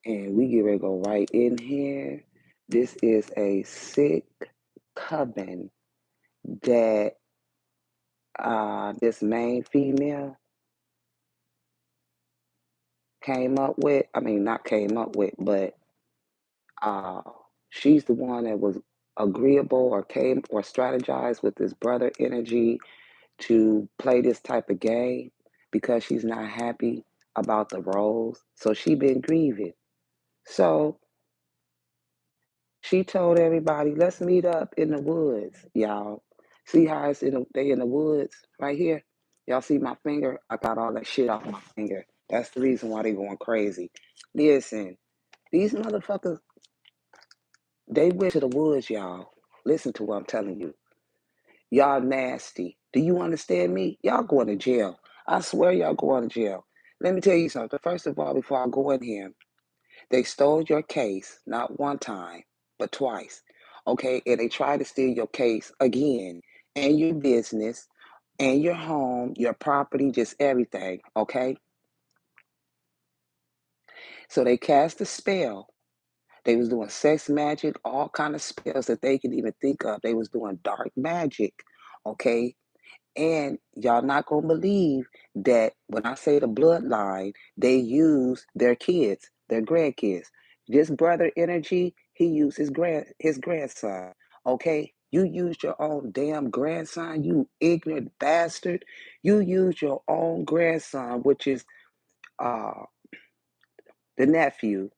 And we get ready to go right in here. This is a sick coven that this main female came up with. I mean, not came up with, but uh, she's the one that was agreeable or came or strategized with this brother energy to play this type of game because she's not happy about the roles. So she been grieving. So she told everybody, let's meet up in the woods, y'all. See how they in the woods right here? Y'all see my finger? I got all that shit off my finger. That's the reason why they going crazy. Listen, these motherfuckers, they went to the woods, y'all. Listen to what I'm telling you. Y'all nasty. Do you understand me? Y'all going to jail. I swear y'all going to jail. Let me tell you something. First of all, before I go in here, they stole your case not one time, but twice. Okay, and they tried to steal your case again, and your business, and your home, your property, just everything. Okay, so they cast a spell. They was doing sex magic, all kind of spells that they could even think of. They was doing dark magic. Okay, and y'all not gonna believe that when I say the bloodline, they use their kids, their grandkids. This brother energy, he used his grandson. Okay? You used your own damn grandson, you ignorant bastard. You used your own grandson, which is uh the nephew,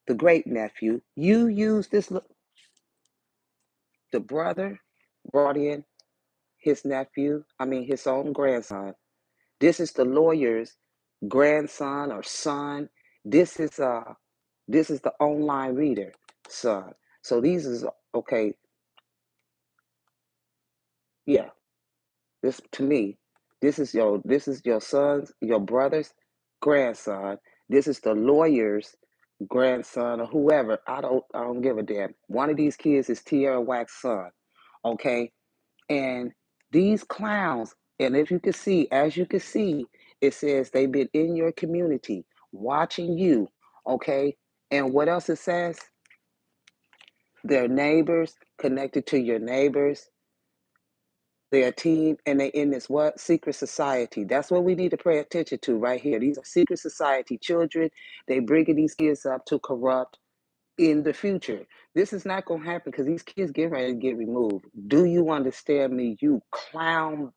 the great nephew. You used the brother brought in his nephew, I mean his own grandson. This is the lawyer's grandson or son. This is uh this is the online reader son. So these is okay, yeah. This to me, this is your son's, your brother's grandson. This is the lawyer's grandson or whoever. I don't give a damn. One of these kids is Tierra Wax's son. Okay? And these clowns, and if you can see, as you can see, it says they've been in your community watching you, okay? And what else it says? Their neighbors, connected to your neighbors, they're a team, and they in this what? Secret society. That's what we need to pay attention to right here. These are secret society children. They bringing these kids up to corrupt in the future. This is not going to happen because these kids get ready to get removed. Do you understand me, you clown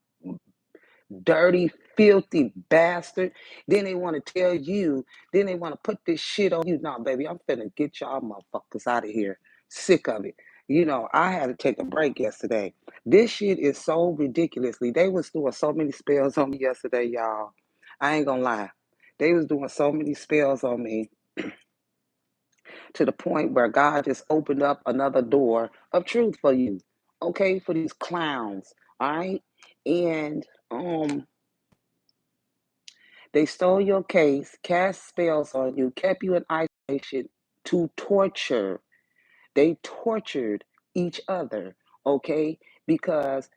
dirty, filthy bastard? Then they want to tell you, then they want to put this shit on you. Nah, baby, I'm finna get y'all motherfuckers out of here. Sick of it. You know, I had to take a break yesterday. This shit is so ridiculously. They was doing so many spells on me yesterday, y'all. I ain't gonna lie. They was doing so many spells on me to the point where God just opened up another door of truth for you. Okay, for these clowns. All right. And they stole your case, cast spells on you, kept you in isolation to torture. They tortured each other, okay? Because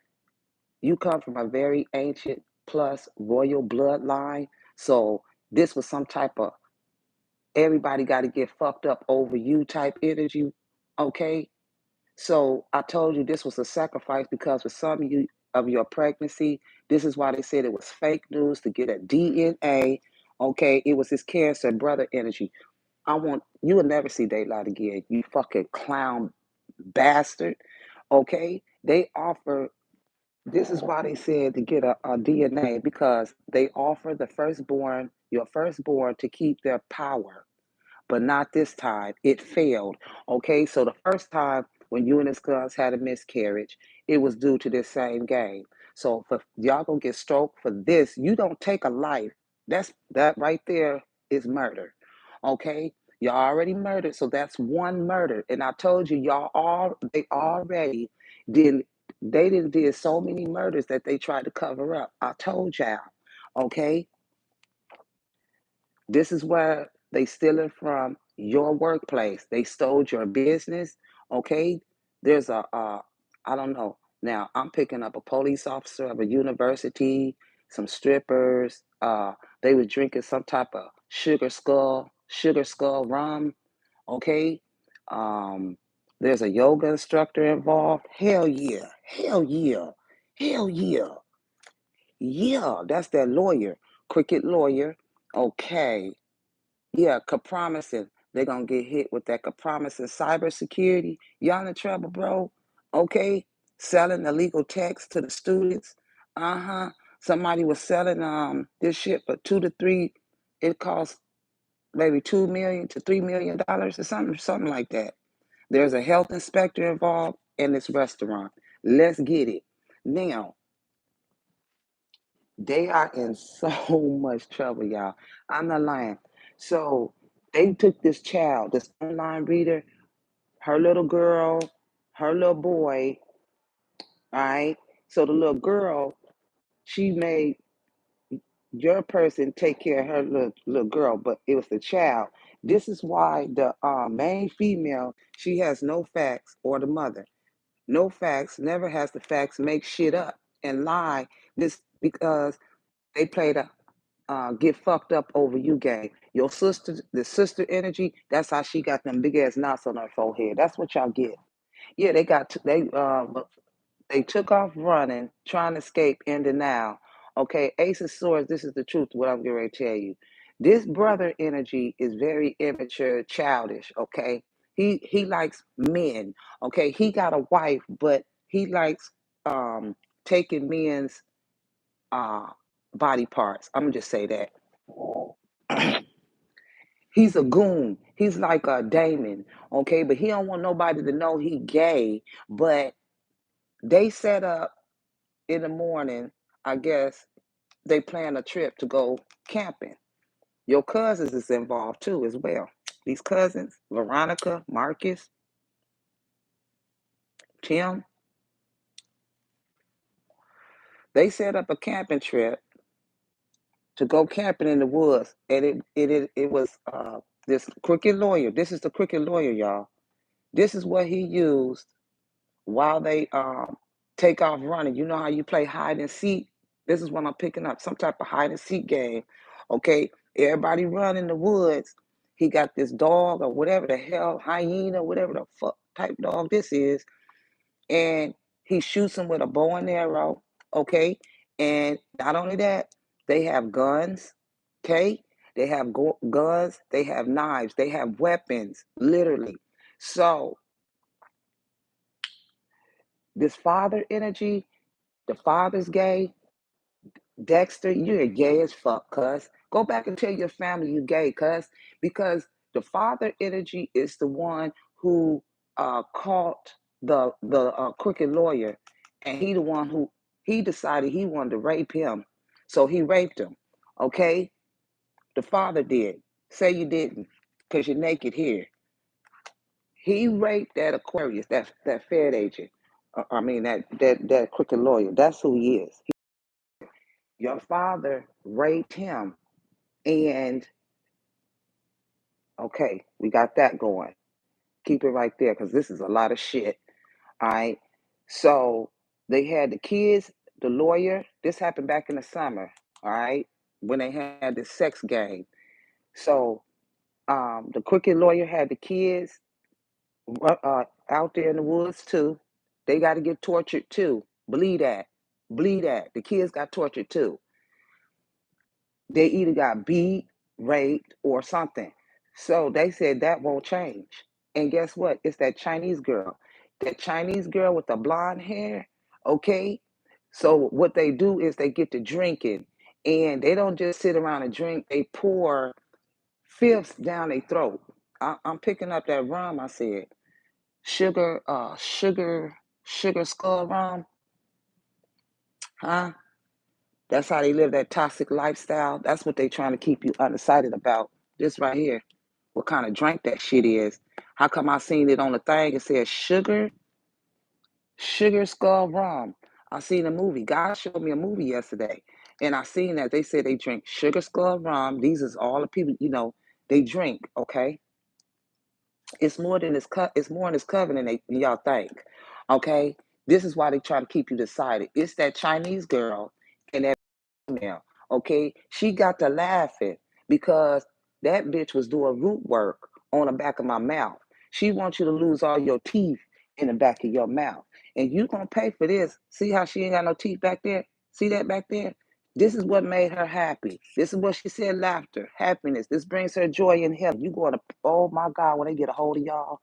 you come from a very ancient plus royal bloodline. So this was some type of everybody got to get fucked up over you type energy, okay? So I told you this was a sacrifice because with some of you of your pregnancy, this is why they said it was fake news to get a DNA. Okay, it was his cancer brother energy. I want you will never see daylight again, you fucking clown bastard. Okay, they offer. This is why they said to get a DNA because they offer the firstborn, your firstborn, to keep their power, but not this time. It failed. Okay, so the first time when you and his sons had a miscarriage, it was due to this same game. So for y'all gonna get stroked for this, you don't take a life. That right there is murder. Okay, y'all already murdered, so that's one murder. And I told you, they already did. They didn't did so many murders that they tried to cover up. I told y'all. Okay, this is where they stealing from your workplace. They stole your business. Okay, there's I don't know. Now I'm picking up a police officer of a university, some strippers. They were drinking some type of sugar skull rum. Okay. Um, there's a yoga instructor involved. Hell yeah. Hell yeah. Hell yeah. Yeah, that's that lawyer, cricket lawyer. Okay. Yeah, compromising. They're gonna get hit with that compromising cybersecurity. Y'all in trouble, bro. Okay. Selling illegal text to the students. Uh-huh. Somebody was selling this shit for 2 to 3. It costs maybe $2 million to $3 million or something like that. There's a health inspector involved in this restaurant. Let's get it. Now, they are in so much trouble, y'all. I'm not lying. So they took this child, this online reader, her little girl, her little boy, all right? So the little girl, she made your person take care of her little girl, but it was the child. This is why the main female, she has no facts, or the mother. No facts, never has the facts, make shit up and lie. This because they played a get fucked up over you game. Your sister, the sister energy, that's how she got them big ass knots on her forehead. That's what y'all get. Yeah, they took off running, trying to escape in denial. Okay, Ace of Swords, this is the truth, what I'm getting ready to tell you. This brother energy is very immature, childish, okay? He likes men, okay? He got a wife, but he likes taking men's uh body parts. I'm gonna just say that. He's a goon. He's like a Damon, okay? But he don't want nobody to know he gay. But they set up in the morning, I guess they plan a trip to go camping. Your cousins is involved too as well. These cousins, Veronica, Marcus, Tim, they set up a camping trip to go camping in the woods. And it was this crooked lawyer. This is the crooked lawyer, y'all. This is what he used while they take off running. You know how you play hide and seek? This is what I'm picking up, some type of hide and seek game. Okay, everybody run in the woods. He got this dog or whatever the hell, hyena, whatever the fuck type dog this is, and he shoots him with a bow and arrow. Okay, and not only that, they have guns. Okay, they have guns, they have knives, they have weapons, literally. So this father energy, the father's gay. Dexter, you're gay as fuck, cuz. Go back and tell your family you gay, cuz. Because the father energy is the one who caught the crooked lawyer, and he the one who he decided he wanted to rape him, so he raped him. Okay, the father did. Say you didn't, cause you're naked here. He raped that Aquarius, that Fed agent. I mean that crooked lawyer. That's who he is. Your father raped him. And okay, we got that going. Keep it right there because this is a lot of shit. All right. So they had the kids, the lawyer. This happened back in the summer. All right. When they had the sex game. So the crooked lawyer had the kids out there in the woods too. They got to get tortured too. Believe that. Believe that. The kids got tortured too. They either got beat, raped, or something. So they said that won't change. And guess what? It's that Chinese girl. That Chinese girl with the blonde hair, okay? So what they do is they get to drinking. And they don't just sit around and drink, they pour fifths down their throat. I'm picking up that rum I said. Sugar, sugar skull rum, huh? That's how they live that toxic lifestyle. That's what they trying to keep you undecided about. This right here, what kind of drink that shit is. How come I seen it on the thing? It says sugar skull rum. I seen a movie. God showed me a movie yesterday, and I seen that they said they drink sugar skull rum. These is all the people they drink. Okay, it's more than this It's more in this coven than y'all think. Okay, this is why they try to keep you decided. It's that Chinese girl and that female. Okay, she got to laughing because that bitch was doing root work on the back of my mouth. She wants you to lose all your teeth in the back of your mouth. And you gonna pay for this. See how she ain't got no teeth back there? See that back there? This is what made her happy. This is what she said, laughter, happiness. This brings her joy in heaven. You gonna, oh my God, when they get a hold of y'all,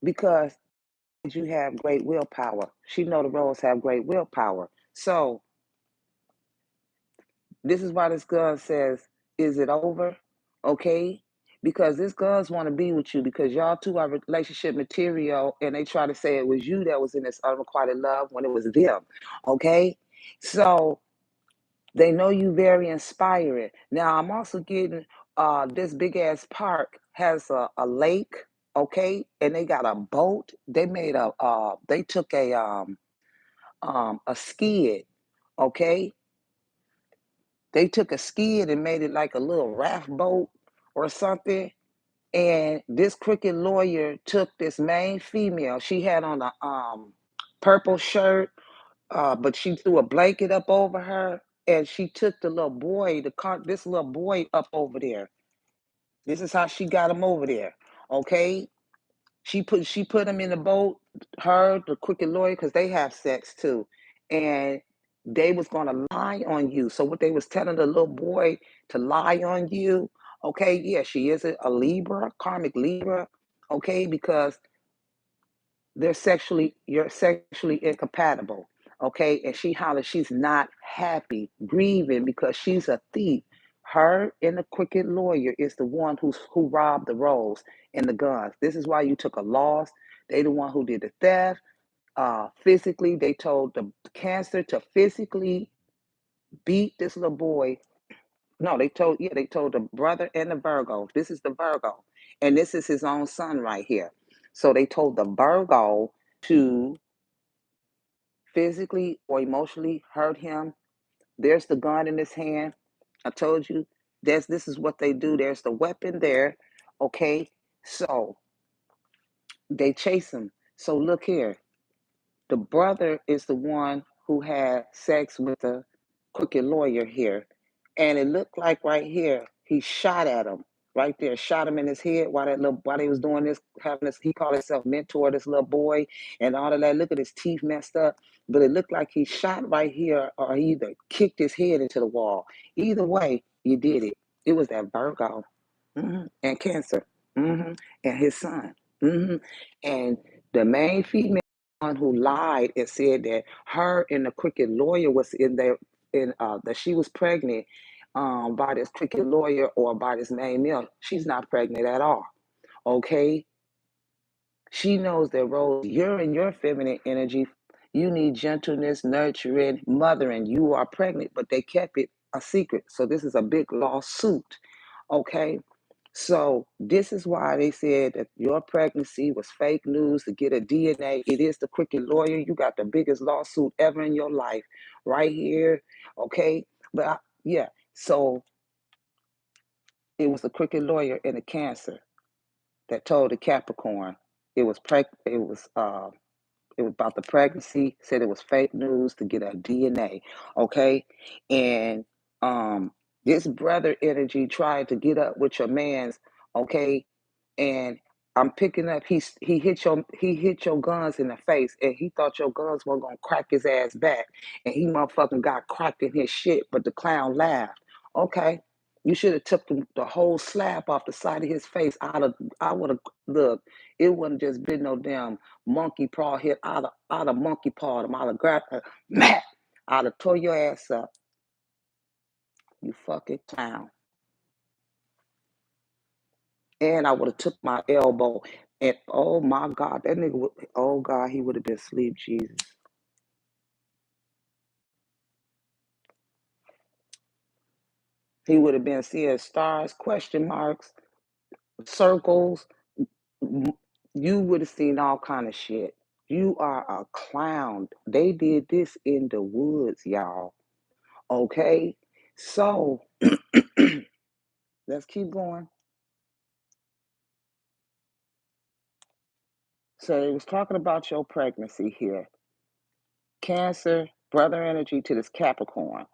because you have great willpower. She know the roles have great willpower. So this is why this girl says, is it over? Okay? Because this girls want to be with you because y'all two are relationship material and they try to say it was you that was in this unrequited love when it was them. Okay? So they know you very inspiring. Now I'm also getting this big ass park has a lake, okay, and they got a boat. They made they took a skid, okay. They took a skid and made it like a little raft boat or something. And this crooked lawyer took this main female. She had on a purple shirt, but she threw a blanket up over her, and she took the little boy, this little boy up over there. This is how she got him over there. Okay, she put him in the boat. Her, the crooked lawyer, because they have sex too, and they was gonna lie on you. So what they was telling the little boy to lie on you. Okay, yeah, she is a Libra, karmic Libra. Okay, because you're sexually incompatible. Okay, and she hollers she's not happy, grieving because she's a thief. Her and the crooked lawyer is the one who robbed the rolls and the guns. This is why you took a loss. They the one who did the theft. Physically, they told the cancer to physically beat this little boy. No, they told the brother and the Virgo. This is the Virgo, and this is his own son right here. So they told the Virgo to physically or emotionally hurt him. There's the gun in his hand. I told you, this is what they do. There's the weapon there. Okay, so they chase him. So look here. The brother is the one who had sex with the crooked lawyer here. And it looked like right here, he shot at him. Right there, shot him in his head while they was doing this, having this, he called himself mentor, this little boy, and all of that. Look at his teeth messed up. But it looked like he shot right here, or he either kicked his head into the wall. Either way, you did it. It was that Virgo, and Cancer, and his son. And the main female one who lied and said that her and the crooked lawyer was in there, that she was pregnant by this crooked lawyer or by this main male. She's not pregnant at all. Okay, she knows that Rose, you're in your feminine energy. You need gentleness, nurturing, mothering. You are pregnant, but they kept it a secret. So this is a big lawsuit. Okay. So this is why they said that your pregnancy was fake news to get a DNA. It is the crooked lawyer. You got the biggest lawsuit ever in your life right here. Okay. But yeah, so it was the crooked lawyer and the Cancer that told the Capricorn it was about the pregnancy, said it was fake news to get a DNA. Okay. And this brother energy tried to get up with your man's, okay, and I'm picking up. He hit your guns in the face, and he thought your guns were gonna crack his ass back, and he motherfucking got cracked in his shit. But the clown laughed. Okay, you should have took the whole slap off the side of his face. I would have look. It wouldn't just been no damn monkey paw hit out of monkey paw. Them I'd have grabbed her, I'd have tore your ass up. You fucking clown. And I would have took my elbow and oh my God, that nigga would, oh God, he would have been asleep, Jesus. He would have been seeing stars, question marks, circles. You would have seen all kind of shit. You are a clown. They did this in the woods, y'all. Okay? So let's keep going. So it was talking about your pregnancy here. Cancer, brother energy to this Capricorn.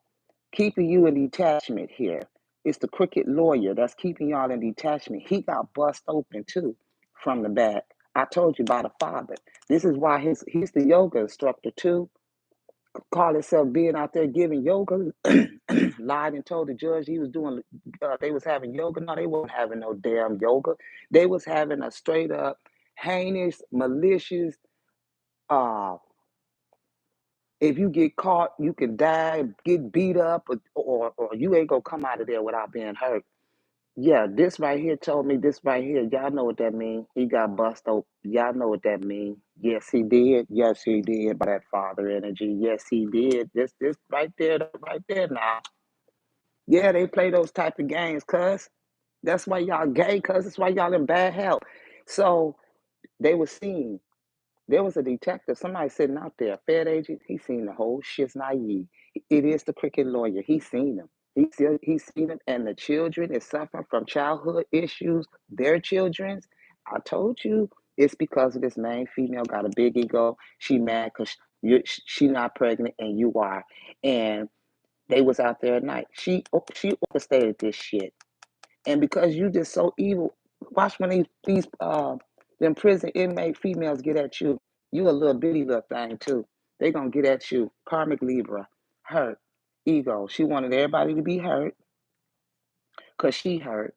Keeping you in detachment here. It's the crooked lawyer that's keeping y'all in detachment. He got bust open too from the back. I told you about a father. This is why he's the yoga instructor too. Called himself being out there giving yoga. Lied and told the judge he was doing. They was having yoga. No, they wasn't having no damn yoga. They was having a straight up heinous, malicious. Uh, if you get caught, you can die, get beat up, or you ain't gonna come out of there without being hurt. Yeah, this right here told me this right here. Y'all know what that mean. He got bust open. Y'all know what that mean. Yes, he did. Yes, he did. By that father energy. Yes, he did. This right there now. Yeah, they play those type of games, cuz. That's why y'all gay, cuz. That's why y'all in bad health. So they were seen. There was a detective, somebody sitting out there, a Fed agent. He seen the whole shit's naive. It is the cricket lawyer. He seen them. He's seen them, and the children is suffering from childhood issues. Their children's. I told you it's because of this main female got a big ego. She mad because she not pregnant and you are, and they was out there at night. She orchestrated this shit. And because you just so evil, watch when these them prison inmate females get at you. You a little bitty little thing too. They gonna get at you. Karmic Libra, hurt, ego. She wanted everybody to be hurt because she hurt.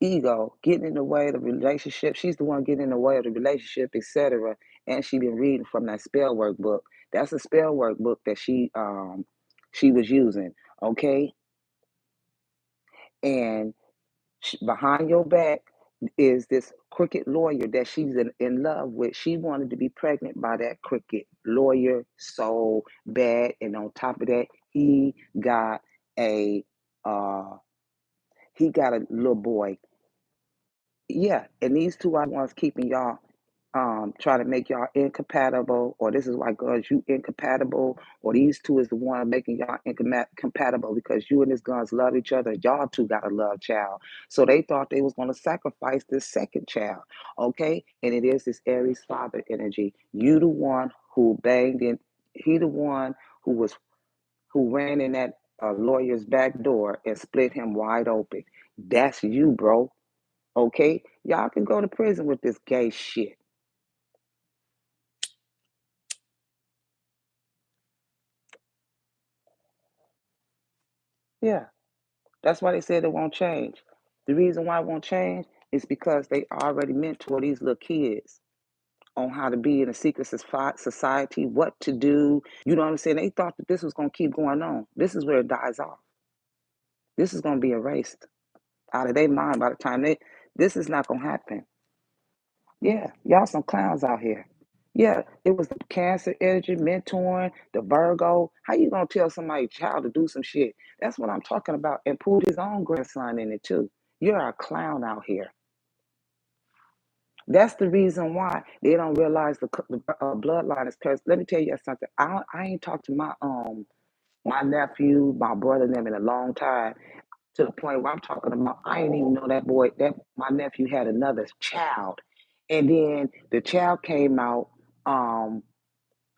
Ego, getting in the way of the relationship. She's the one getting in the way of the relationship, etc. And she been reading from that spell work book. That's a spell work book that she was using. Okay, and behind your back is this crooked lawyer that she's in love with. She wanted to be pregnant by that crooked lawyer so bad, and on top of that, got a uh he got a little boy. Yeah, and these two are the ones keeping y'all trying to make y'all incompatible, or this is why girls you incompatible, or these two is the one making y'all incompatible because you and this guns love each other. Y'all two got a love child. So they thought they was gonna sacrifice this second child. Okay? And it is this Aries father energy. You the one who banged in, he the one who ran in that lawyer's back door and split him wide open. That's you, bro. Okay? Y'all can go to prison with this gay shit. Yeah. That's why they said it won't change. The reason why it won't change is because they already mentor these little kids on how to be in a secret society, what to do. You know what I'm saying? They thought that this was going to keep going on. This is where it dies off. This is going to be erased out of their mind by the time this is not going to happen. Yeah, y'all some clowns out here. Yeah, it was the Cancer energy, mentoring, the Virgo. How you gonna tell somebody's child to do some shit? That's what I'm talking about. And put his own grandson in it too. You're a clown out here. That's the reason why they don't realize the bloodline is cursed. Let me tell you something. I ain't talked to my nephew, my brother, and them in a long time. To the point where I'm talking about, I didn't even know that my nephew had another child, and then the child came out, um,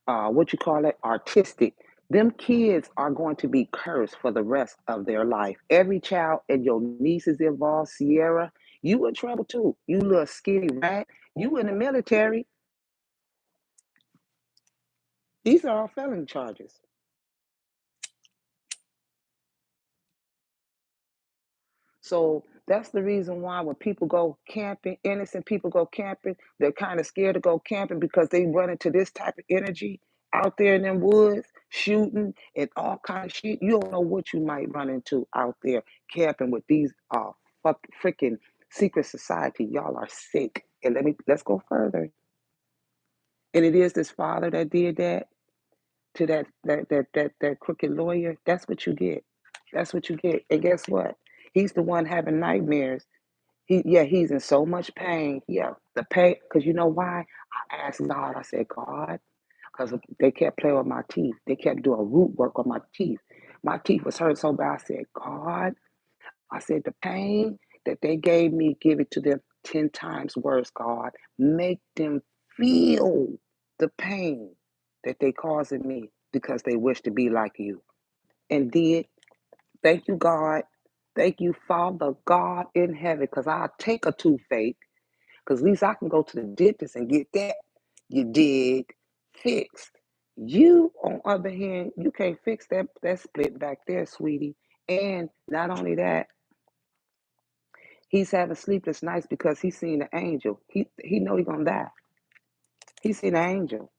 what you call it, artistic. Them kids are going to be cursed for the rest of their life. Every child and your niece is involved, Sierra. You in trouble too. You little skinny rat. You in the military. These are all felony charges. So that's the reason why when people go camping, innocent people go camping, they're kind of scared to go camping because they run into this type of energy out there in them woods, shooting and all kind of shit. You don't know what you might run into out there camping with these freaking secret society. Y'all are sick. And let's go further. And it is this father that did that to that crooked lawyer. That's what you get. That's what you get. And guess what? He's the one having nightmares. He's in so much pain. Yeah, the pain, because you know why? I asked God, I said, God, because they kept playing with my teeth. They kept doing root work on my teeth. My teeth was hurt so bad. I said, God, I said, the pain that they gave me, give it to them 10 times worse, God. Make them feel the pain that they causing me because they wish to be like you. And did, thank you, God. Thank you, Father God in heaven, because I'll take a toothache, because at least I can go to the dentist and get that, you dig, fixed. You, on the other hand, you can't fix that split back there, sweetie. And not only that, he's having sleepless nights because he's seen an angel. He know he's gonna die. He's seen an angel.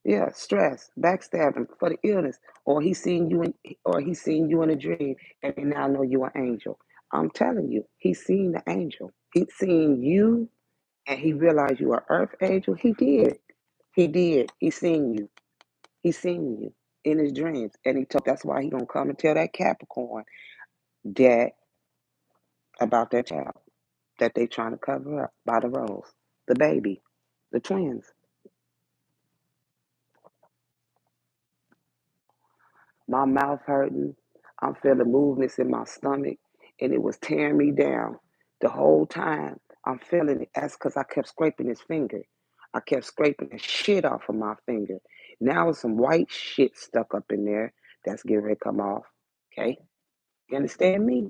Yeah, stress, backstabbing for the illness, or he's seen you in a dream, and he now know you're an angel. I'm telling you, he's seen the angel. He's seen you, and he realized you are earth angel. He did. He did. He seen you. He seen you in his dreams, and he told. That's why he gonna come and tell that Capricorn that about that child that they trying to cover up by the rose, the baby, the twins. My mouth hurting. I'm feeling movements in my stomach, and it was tearing me down the whole time. I'm feeling it. That's because I kept scraping his finger. I kept scraping the shit off of my finger. Now there's some white shit stuck up in there that's getting ready to come off. Okay? You understand me?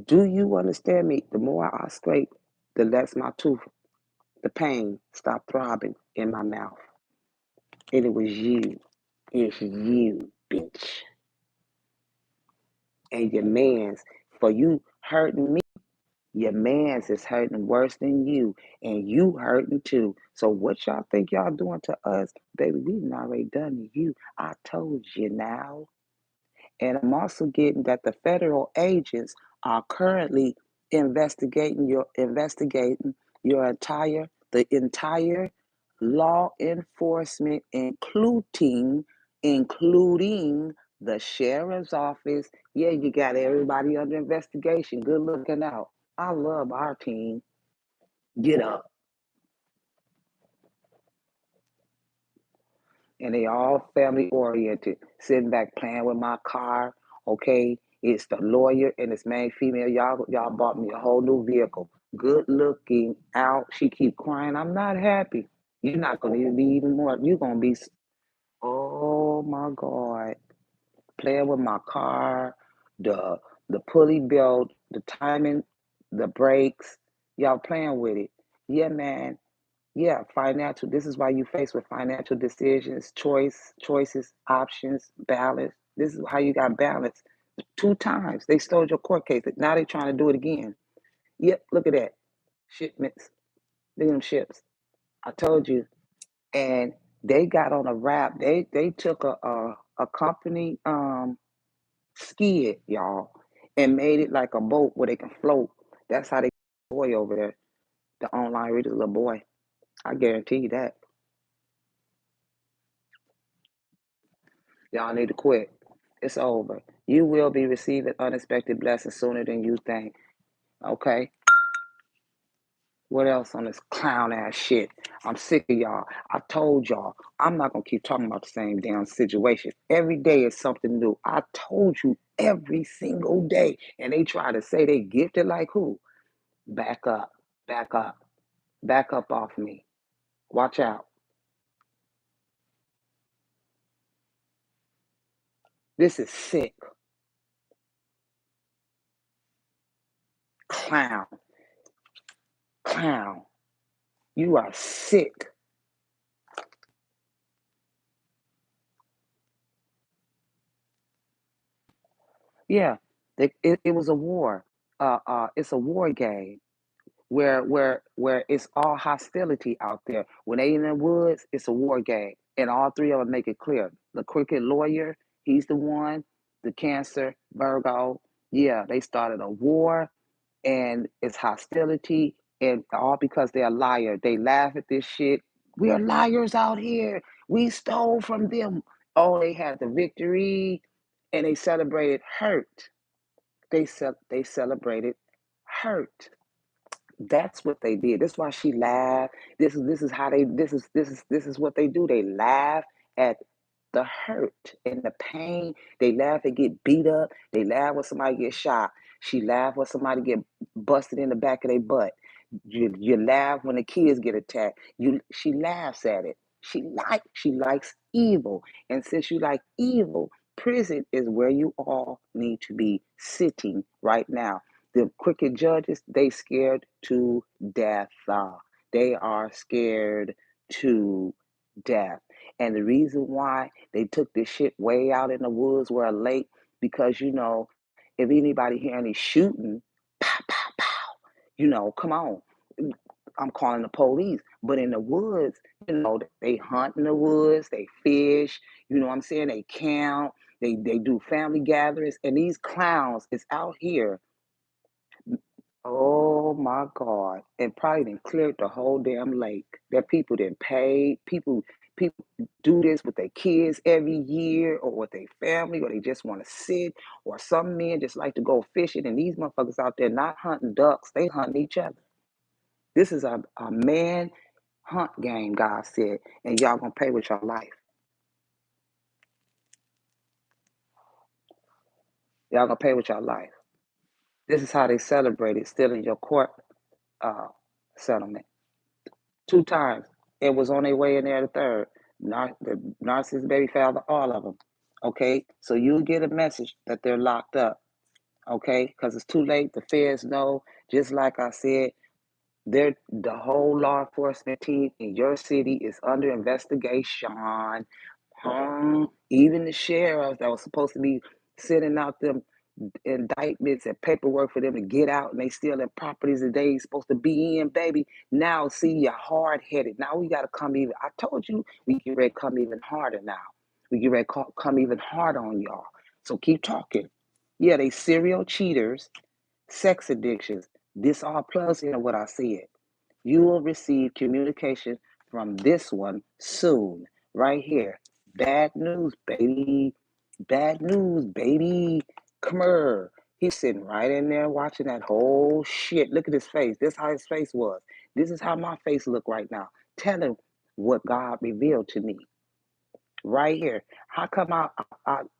Do you understand me? The more I scrape, the less my tooth, the pain stop throbbing in my mouth. And it was you. It's you, bitch. And your man's, for you hurting me, your man's is hurting worse than you, and you hurting too. So what y'all think y'all doing to us, baby? We done already done to you. I told you now. And I'm also getting that the federal agents are currently investigating your entire law enforcement, including the sheriff's office. Yeah, you got everybody under investigation. Good looking out. I love our team. Get up. And they all family oriented, sitting back playing with my car. Okay, it's the lawyer and this main female. Y'all bought me a whole new vehicle. Good looking out. She keep crying. I'm not happy. You're not gonna even be even more. You're gonna be. Oh my God, playing with my car, the the pulley belt, the timing, the brakes. Y'all playing with it. Yeah, man. Yeah, financial. This is why you face with financial decisions, choices, options, balance. This is how you got balance. 2 times they stole your court case. Now they trying to do it again. Yep, look at that. Shipments, them ships. I told you. And they got on a rap. They took a company skid, y'all, and made it like a boat where they can float. That's how they boy over there. The online reader, little boy. I guarantee you that. Y'all need to quit. It's over. You will be receiving unexpected blessings sooner than you think. Okay? What else on this clown ass shit? I'm sick of y'all. I told y'all, I'm not gonna keep talking about the same damn situation. Every day is something new. I told you every single day. And they try to say they gifted like who? Back up, back up, back up off me. Watch out. This is sick. Clown, clown. You are sick. Yeah, it was a war. It's a war game where it's all hostility out there. When they in the woods, it's a war game, and all three of them make it clear. The crooked lawyer, he's the one. The Cancer, Virgo, yeah, they started a war, and it's hostility, and all because they're a liar. They laugh at this shit. We are liars out here. We stole from them. Oh, they had the victory, and they celebrated hurt. They celebrated hurt. That's what they did. That's why she laughed. This is how they this is what they do. They laugh at the hurt and the pain. They laugh and get beat up. They laugh when somebody gets shot. She laughed when somebody get busted in the back of their butt. You laugh when the kids get attacked. She laughs at it. She likes evil. And since you like evil, Prison is where you all need to be sitting right now. The crooked judges, they scared to death. They are scared to death. And the reason why they took this shit way out in the woods where a lake, because if anybody hear any shooting, pow, pow, pow, come on. I'm calling the police. But in the woods, they hunt in the woods, they fish, what I'm saying? They camp, they do family gatherings, and these clowns is out here. Oh my God. And probably done cleared the whole damn lake. That people didn't pay. People do this with their kids every year or with their family, or they just want to sit, or some men just like to go fishing, and these motherfuckers out there not hunting ducks, they hunting each other. This is a man hunt game, God said, and y'all gonna pay with your life. Y'all gonna pay with your life. This is how they celebrated stealing your court uh, settlement. 2 times. It was on their way in there the third. The narcissist baby father, all of them. Okay, so you get a message that they're locked up. Okay, because it's too late. The feds know. Just like I said, the whole law enforcement team in your city is under investigation. Even the sheriffs that was supposed to be sending out them indictments and paperwork for them to get out, and they still in properties that they ain't supposed to be in, baby. Now, see, you're hard-headed. Now we got to come even. I told you we get ready to come even harder now. We get ready to come even harder on y'all. So keep talking. Yeah, they serial cheaters, sex addictions. This all plugs into what I said. You will receive communication from this one soon, right here. Bad news, baby. Bad news, baby. Come here. He's sitting right in there watching that whole shit. Look at his face. This is how his face was. This is how my face look right now. Tell him what God revealed to me. Right here. How come I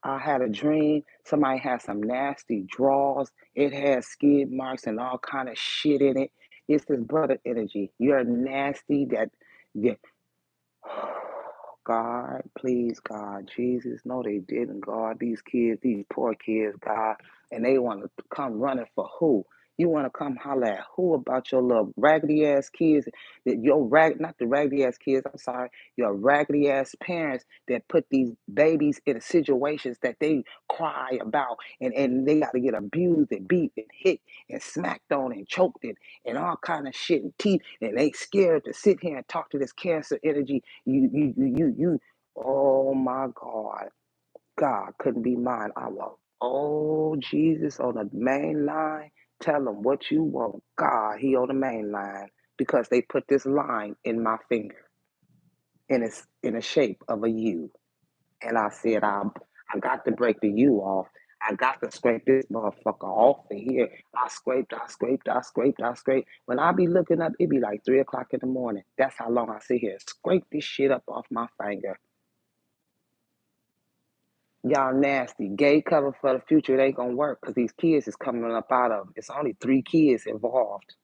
had a dream? Somebody had some nasty drawers. It had skid marks and all kind of shit in it. It's this brother energy. You're nasty. Yeah. God, please, God, Jesus. No, they didn't, God. These kids, these poor kids, God. And they want to come running for who? You want to come holler at who about your little raggedy ass kids? That not the raggedy ass kids, I'm sorry, your raggedy ass parents that put these babies in situations that they cry about, and they got to get abused and beat and hit and smacked on and choked and all kind of shit and teeth, and they scared to sit here and talk to this cancer energy. You. Oh my God. God couldn't be mine. I want, oh Jesus on the main line. Tell them what you want. God, he on the main line because they put this line in my finger and it's in the shape of a U. And I said, I got to break the U off. I got to scrape this motherfucker off of here. I scraped. When I be looking up, it be like 3 o'clock in the morning. That's how long I sit here. Scrape this shit up off my finger. Y'all nasty. Gay cover for the future. It ain't gonna work because these kids is coming up out of them. It's only 3 kids involved.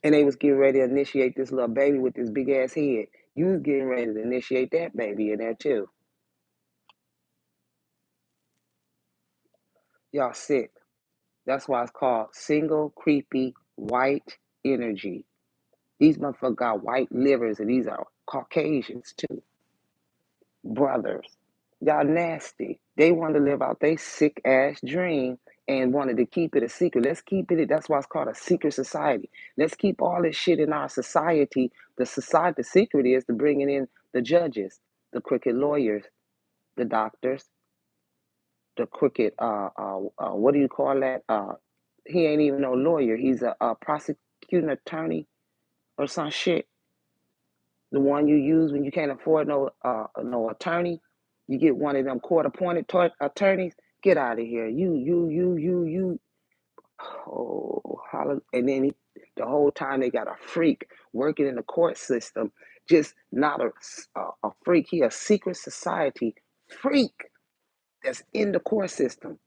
And they was getting ready to initiate this little baby with this big ass head. You was getting ready to initiate that baby in there too. Y'all sick. That's why it's called single creepy white energy. These motherfuckers got white livers and these are Caucasians too. Brothers. Y'all nasty. They want to live out their sick ass dream and wanted to keep it a secret. Let's keep it. That's why it's called a secret society. Let's keep all this shit in our society. The secret is to bringing in the judges, the crooked lawyers, the doctors, the crooked what do you call that? He ain't even no lawyer. He's a prosecuting attorney or some shit. The one you use when you can't afford no attorney. You get one of them court appointed attorneys. Get out of here. You. Oh, holla. And then the whole time they got a freak working in the court system. Just not a freak. He a secret society freak that's in the court system.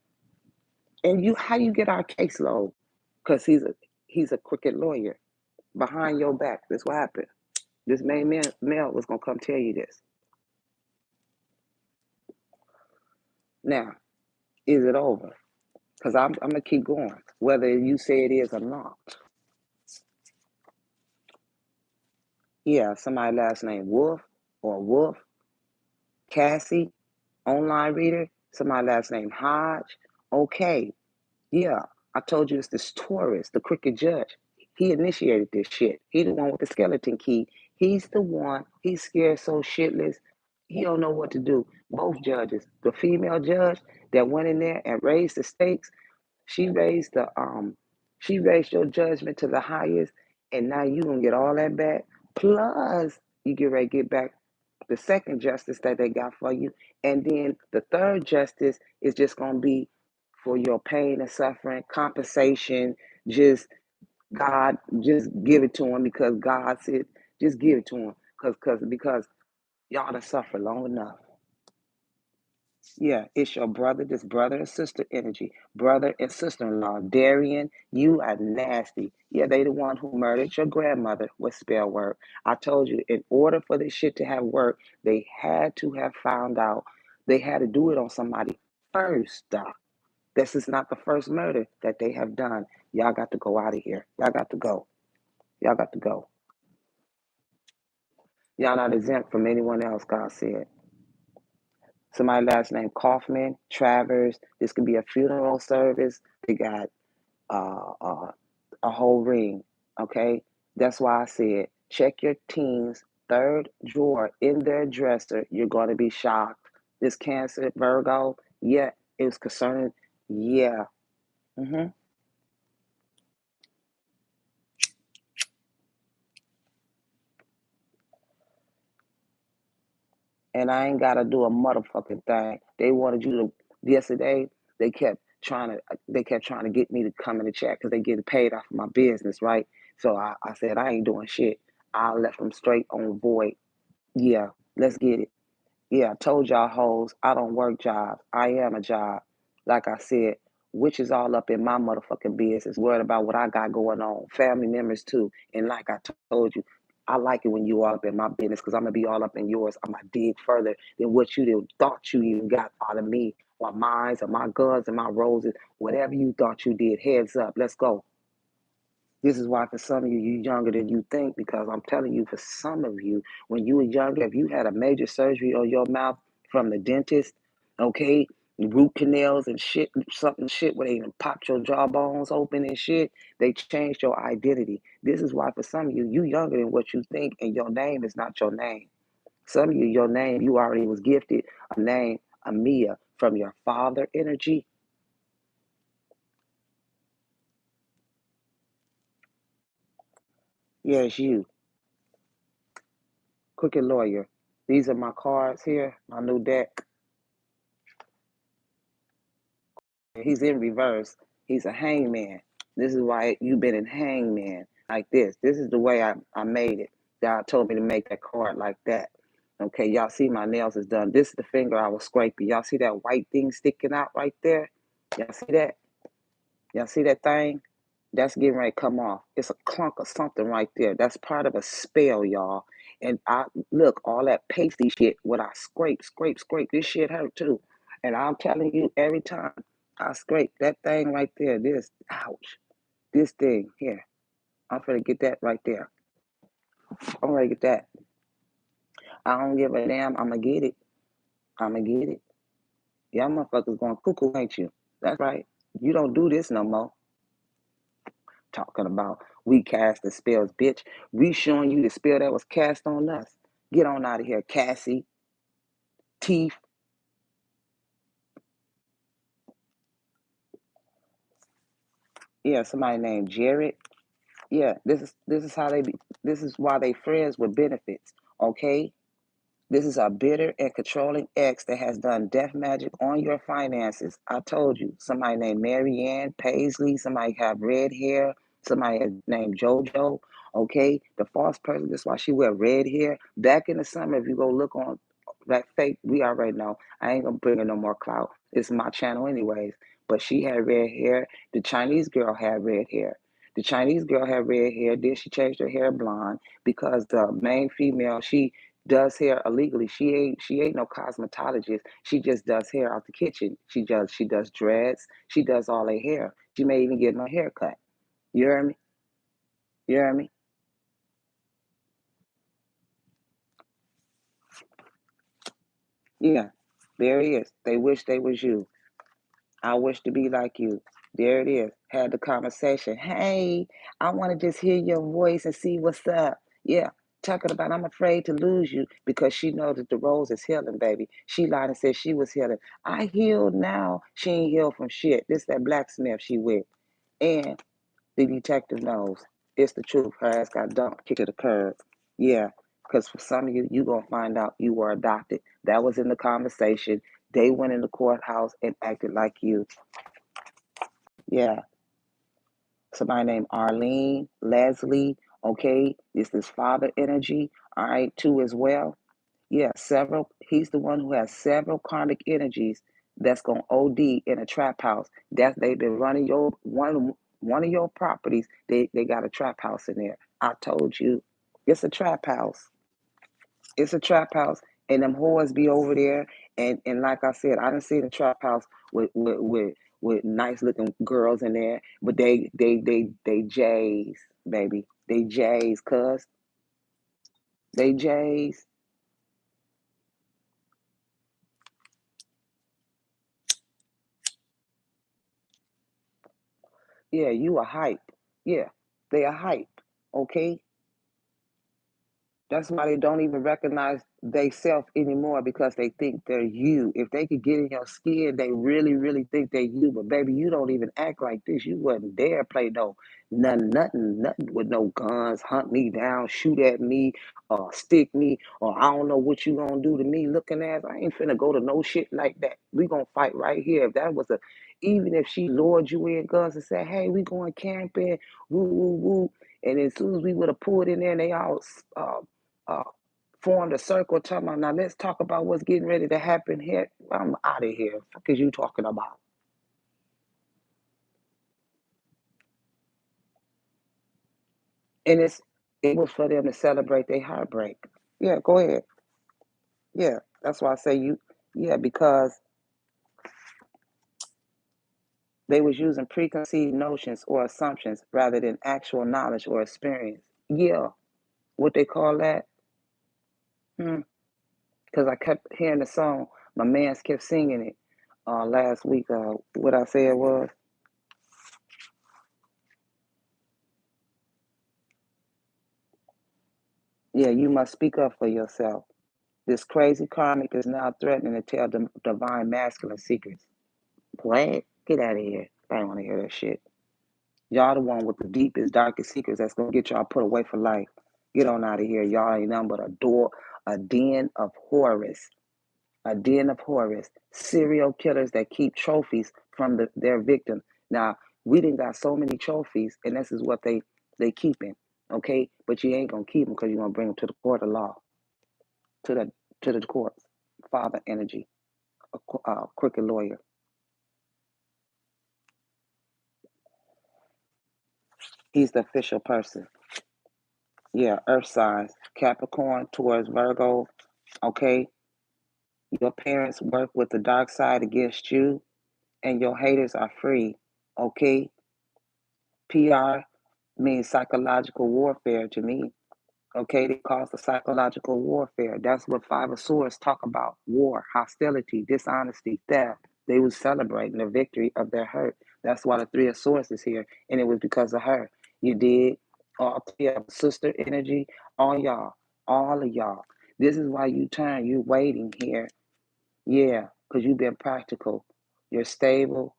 And how you get our caseload? Because he's a crooked lawyer behind your back. That's what happened. This main male was gonna come tell you this. Now, is it over? Because I'm going to keep going, whether you say it is or not. Yeah, somebody last name Wolf or Wolf, Cassie, online reader, somebody last name Hodge. Okay, yeah, I told you it's this Taurus, the crooked judge. He initiated this shit. He the one with the skeleton key. He's the one. He's scared so shitless. He don't know what to do. Both judges, the female judge that went in there and raised the stakes, she raised she raised your judgment to the highest, and now you gonna get all that back. Plus, you get ready to get back the second justice that they got for you, and then the third justice is just gonna be for your pain and suffering, compensation. Just God, just give it to him because God said, just give it to him because y'all done suffered long enough. Yeah, it's your brother, this brother and sister energy. Brother and sister-in-law. Darian, you are nasty. Yeah, they the one who murdered your grandmother with spell work. I told you, in order for this shit to have worked, they had to have found out. They had to do it on somebody first, Doc. This is not the first murder that they have done. Y'all got to go out of here. Y'all got to go. Y'all got to go. Y'all not exempt from anyone else, God said. Somebody last name Kaufman, Travers. This could be a funeral service. They got uh, uh, a whole ring. Okay, that's why I said check your team's third drawer in their dresser. You're going to be shocked. This Cancer, Virgo, yeah, it was concerning. Yeah. hmm And I ain't gotta do a motherfucking thing. They wanted you to yesterday. They kept trying to get me to come in the chat because they getting paid off of my business, right? So I said I ain't doing shit. I left them straight on void. Yeah, let's get it. Yeah, I told y'all hoes, I don't work jobs. I am a job. Like I said, which is all up in my motherfucking business, worried about what I got going on. Family members too. And like I told you, I like it when you all up in my business because I'm gonna be all up in yours. I'm gonna dig further than what you thought you even got out of me, or mines, or my guns and my roses, whatever you thought you did. Heads up, let's go. This is why for some of you, you're younger than you think, because I'm telling you, for some of you, when you were younger, if you had a major surgery on your mouth from the dentist, okay, root canals and shit, something shit where they even popped your jawbones open and shit, they changed your identity. This is why for some of you, you younger than what you think, and your name is not your name. Some of you, your name, you already was gifted a name, Amia, from your father energy. Yes, you. Crooked lawyer. These are my cards here, my new deck. He's in reverse. He's a hangman. This is why you've been in hangman like this. This is the way I made it. God told me to make that card like that. Okay, y'all see my nails is done. This is the finger I was scraping. Y'all see that white thing sticking out right there? Y'all see that? Y'all see that thing? That's getting ready to come off. It's a clunk of something right there. That's part of a spell, y'all. And I look, all that pasty shit, what I scrape, this shit hurt too. And I'm telling you, every time I scrape that thing right there, this, ouch, this thing here. I'm gonna get that right there. I'm gonna get that. I don't give a damn. I'm gonna get it. I'm gonna get it. Y'all motherfuckers going cuckoo, ain't you? That's right. You don't do this no more. Talking about we cast the spells, bitch. We showing you the spell that was cast on us. Get on out of here, Cassie. Teeth. Yeah, somebody named Jared. Yeah, this is how they be. This is why they friends with benefits. Okay, this is a bitter and controlling ex that has done death magic on your finances. I told you. Somebody named Marianne Paisley. Somebody have red hair. Somebody named JoJo. Okay, the false person. That's why she wear red hair. Back in the summer, if you go look on that fake, we already know. I ain't gonna bring in no more clout. It's my channel anyways. But she had red hair. The Chinese girl had red hair. The Chinese girl had red hair. Then she changed her hair blonde because the main female, she does hair illegally. She ain't no cosmetologist. She just does hair out the kitchen. She does dreads. She does all her hair. She may even get my hair cut. You hear me? You hear me? Yeah. There it is. They wish they was you. I wish to be like you. There it is. Had the conversation. Hey, I want to just hear your voice and see what's up. Yeah. Talking about I'm afraid to lose you because she knows that the rose is healing, baby. She lied and said she was healing. I healed now. She ain't healed from shit. This that blacksmith she with. And the detective knows. It's the truth. Her ass got dumped, kicked to the curb. Yeah. Because for some of you, you going to find out you were adopted. That was in the conversation. They went in the courthouse and acted like you. Yeah. Somebody named Arlene, Leslie. Okay. This is father energy. All right. Too as well. Yeah. Several. He's the one who has several karmic energies that's going to OD in a trap house. That they've been running your one of your properties. They got a trap house in there. I told you. It's a trap house. It's a trap house, and them whores be over there. And like I said, I didn't see the trap house with nice looking girls in there, but they J's, baby. They J's, cuz they J's. Yeah, you a hype. Yeah, they a hype. Okay, that's why they don't even recognize they self anymore because they think they're you. If they could get in your skin, they really, really think they're you. But baby, you don't even act like this. You wasn't there, play no nothing with no guns, hunt me down, shoot at me, or stick me, or I don't know what you gonna do to me. Looking ass, I ain't finna go to no shit like that. We gonna fight right here. If that was a, even if she lured you in guns and said, "Hey, we going camping," woo woo woo, and as soon as we would have pulled in there, and they all uh, formed a circle talking about, now let's talk about what's getting ready to happen here. I'm out of here. Fuck is you talking about? And it was for them to celebrate their heartbreak. Yeah, go ahead. Yeah, that's why I say you. Yeah, because they was using preconceived notions or assumptions rather than actual knowledge or experience. Yeah, what they call that? Hmm. Because I kept hearing the song. My man's kept singing it last week. What I said was, yeah, you must speak up for yourself. This crazy karmic is now threatening to tell the divine masculine secrets. What? Get out of here. I don't want to hear that shit. Y'all the one with the deepest, darkest secrets that's gonna get y'all put away for life. Get on out of here. Y'all ain't nothing but a den of horrors. A den of horrors. Serial killers that keep trophies from their victims. Now, we didn't got so many trophies, and this is what they keeping. Okay? But you ain't gonna keep them because you're gonna bring them to the court of law, to the courts. Father energy. A crooked lawyer. He's the official person. Yeah, earth signs. Capricorn towards Virgo. Okay. Your parents work with the dark side against you, and your haters are free. Okay. PR means psychological warfare to me. Okay, they cause the psychological warfare. That's what Five of Swords talk about: war, hostility, dishonesty, theft. They was celebrating the victory of their hurt. That's why the Three of Swords is here, and it was because of her. You did all three of sister energy, all of y'all. This is why you turn. You waiting here, yeah, because you've been practical. You're stable.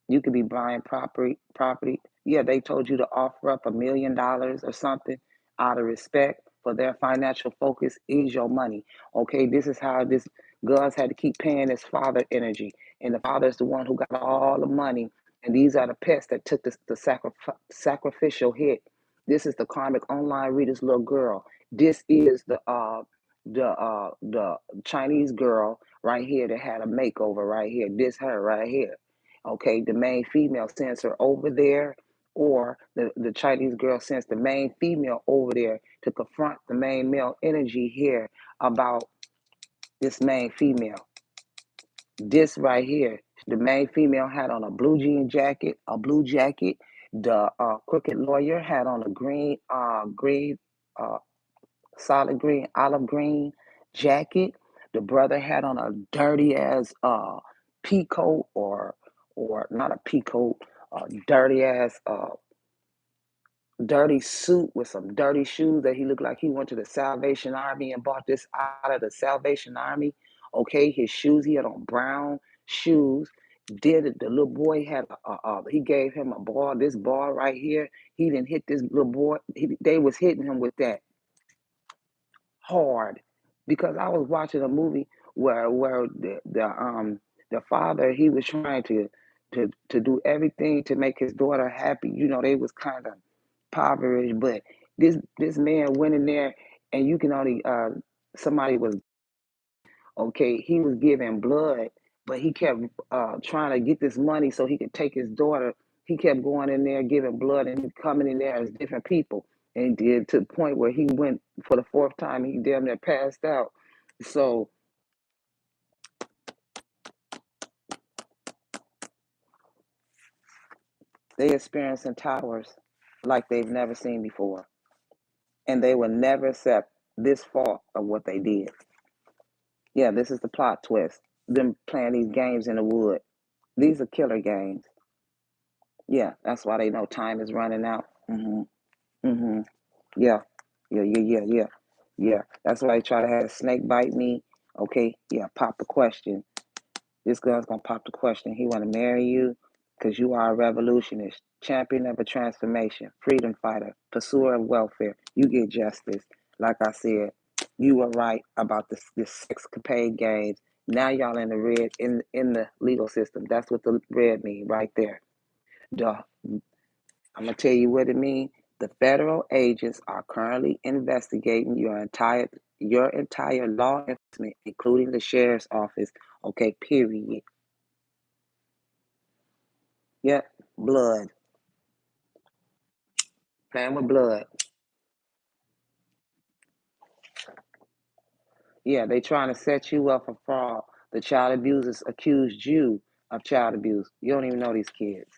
You could be buying property. Yeah, they told you to offer up $1 million or something out of respect for their financial focus is your money. Okay, this is how this Gus had to keep paying his father energy. And the father is the one who got all the money. And these are the pets that took the sacrificial hit. This is the karmic online reader's little girl. This is the Chinese girl right here that had a makeover right here. This her right here. Okay, the main female sends her over there, or the Chinese girl sends the main female over there to confront the main male energy here. about this main female. This right here, the main female had on a blue jean jacket, a blue jacket. The crooked lawyer had on a uh, solid green, olive green jacket. The brother had on a dirty ass pea coat, or not a pea coat, dirty ass dirty suit with some dirty shoes that he looked like he went to the Salvation Army and bought this out of the Salvation Army. Okay, his shoes, he had on brown shoes. Did it? The little boy had he gave him a ball. This ball right here, he didn't hit this little boy. They was hitting him with that hard, because I was watching a movie where the father, he was trying to do everything to make his daughter happy. You know, they was kind of impoverished, but this man went in there, and you can only somebody was okay. He was giving blood, but he kept trying to get this money so he could take his daughter. He kept going in there giving blood and coming in there as different people, and did to the point where he went for the fourth time. He damn near passed out. So they experiencing towers like they've never seen before, and they will never accept this fault of what they did. Yeah, this is the plot twist. Them playing these games in the wood. These are killer games. Yeah, that's why they know time is running out. Mm-hmm. Yeah. Yeah. Yeah. That's why they try to have a snake bite me. Okay. Yeah. Pop the question. This girl's gonna pop the question. He wanna marry you because you are a revolutionist, champion of a transformation, freedom fighter, pursuer of welfare. You get justice. Like I said, you were right about this sexcapade games. Now y'all in the red in the legal system. That's what the red mean right there. Duh. I'm gonna tell you what it means. The federal agents are currently investigating your entire law enforcement, including the sheriff's office. Okay, period. Yep, blood. Playing with blood. Yeah, they trying to set you up for fraud. The child abusers accused you of child abuse. You don't even know these kids.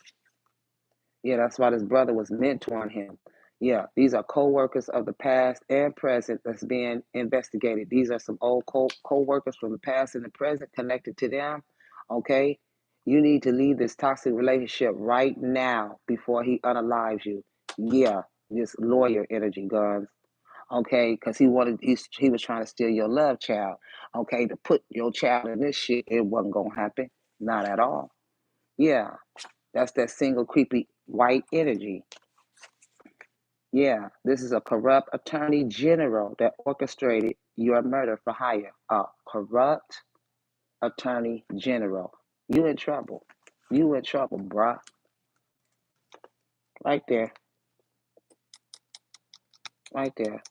Yeah, that's why this brother was mentoring him. Yeah, these are co-workers of the past and present that's being investigated. These are some old co-workers from the past and the present connected to them. Okay, you need to leave this toxic relationship right now before he unalives you. Yeah, this lawyer energy, guns. Okay, because he was trying to steal your love child. Okay, to put your child in this shit, it wasn't gonna happen. Not at all. Yeah, that's that single creepy white energy. Yeah, this is a corrupt attorney general that orchestrated your murder for hire. A corrupt attorney general. You in trouble. You in trouble, bruh. Right there. Right there.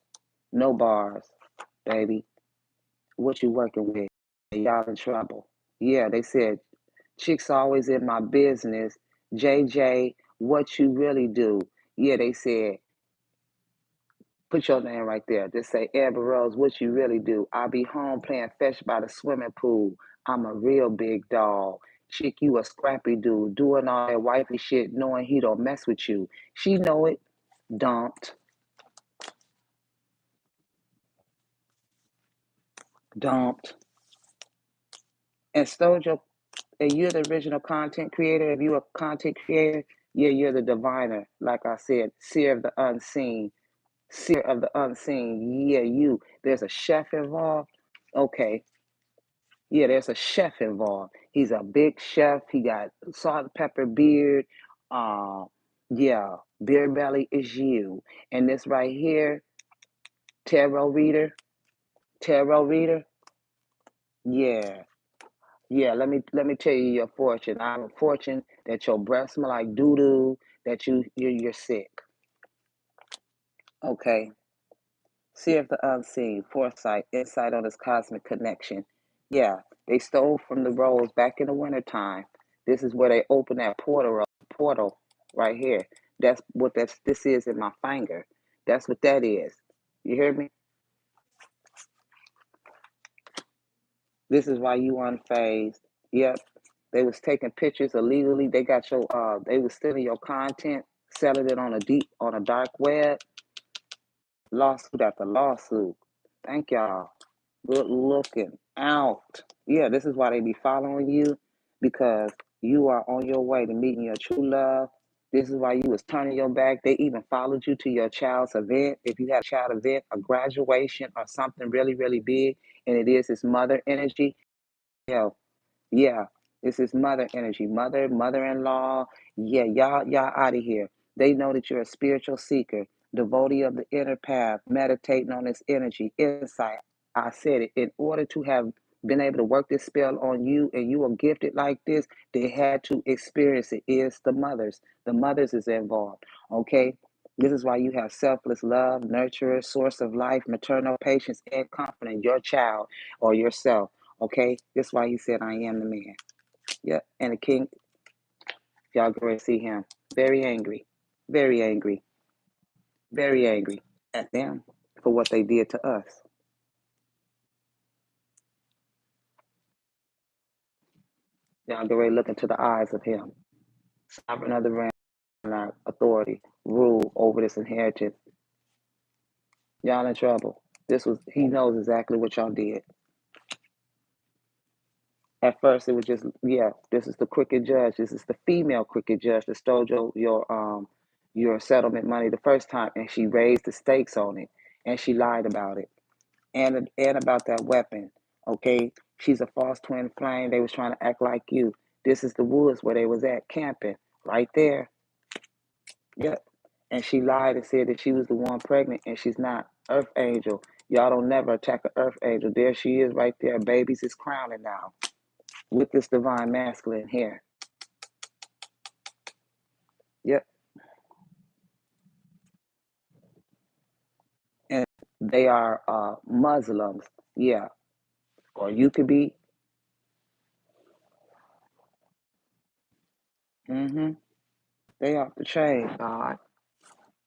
No bars, baby. What you working with? Y'all in trouble. Yeah, they said, chicks always in my business. JJ, what you really do? Yeah, they said, put your name right there. Just say, Amber Rose, what you really do? I be home playing fetch by the swimming pool. I'm a real big dog. Chick, you a scrappy dude, doing all that wifey shit, knowing he don't mess with you. She know it. Dumped. Dumped. And stole your, and you're the original content creator. If you're a content creator, yeah, you're the diviner. Like I said, seer of the unseen. Seer of the unseen. Yeah, you. There's a chef involved. Okay. Yeah, there's a chef involved. He's a big chef. He got salt and pepper beard. Uh, yeah, beer belly is you. And this right here, tarot reader, tarot reader. Yeah, yeah. Let me tell you your fortune. I'm a fortune that your breath smell like doo doo. That you're sick. Okay. See if the unseen, foresight, insight on this cosmic connection. Yeah, they stole from the rose back in the wintertime. This is where they open that portal right here. That's what this is in my finger. That's what that is. You hear me? This is why you unfazed. Yep. They was taking pictures illegally. They got your they was stealing your content, selling it on a dark web. Lawsuit after lawsuit. Thank y'all. Good looking out. Yeah, this is why they be following you, because you are on your way to meeting your true love. This is why you was turning your back. They even followed you to your child's event. If you had a child event, a graduation, or something really, really big, and it is his mother energy. Yeah, yeah, this is mother energy, mother-in-law. Yeah, y'all out of here. They know that you're a spiritual seeker, devotee of the inner path, meditating on this energy, insight. I said it. In order to have been able to work this spell on you, and you are gifted like this, they had to experience it. Is the mothers. The mothers is involved. Okay. This is why you have selfless love, nurturer, source of life, maternal patience, and confidence, your child or yourself. Okay, that's why he said, I am the man. Yeah, and the king, y'all go and see him. Very angry, very angry, very angry at them for what they did to us. Y'all go and look into the eyes of him. Sovereign of the realm, authority, rule over this inheritance. Y'all in trouble. He knows exactly what y'all did. At first, it was just, yeah, this is the crooked judge. This is the female crooked judge that stole your settlement money the first time, and she raised the stakes on it, and she lied about it, and about that weapon. Okay, she's a false twin flame. They was trying to act like you. This is the woods where they was at camping, right there. Yep. And she lied and said that she was the one pregnant, and she's not. Earth angel. Y'all don't never attack an earth angel. There she is right there. Babies is crowning now with this divine masculine here. Yep. And they are Muslims. Yeah. Or you could be. Mm-hmm. They off the chain, God.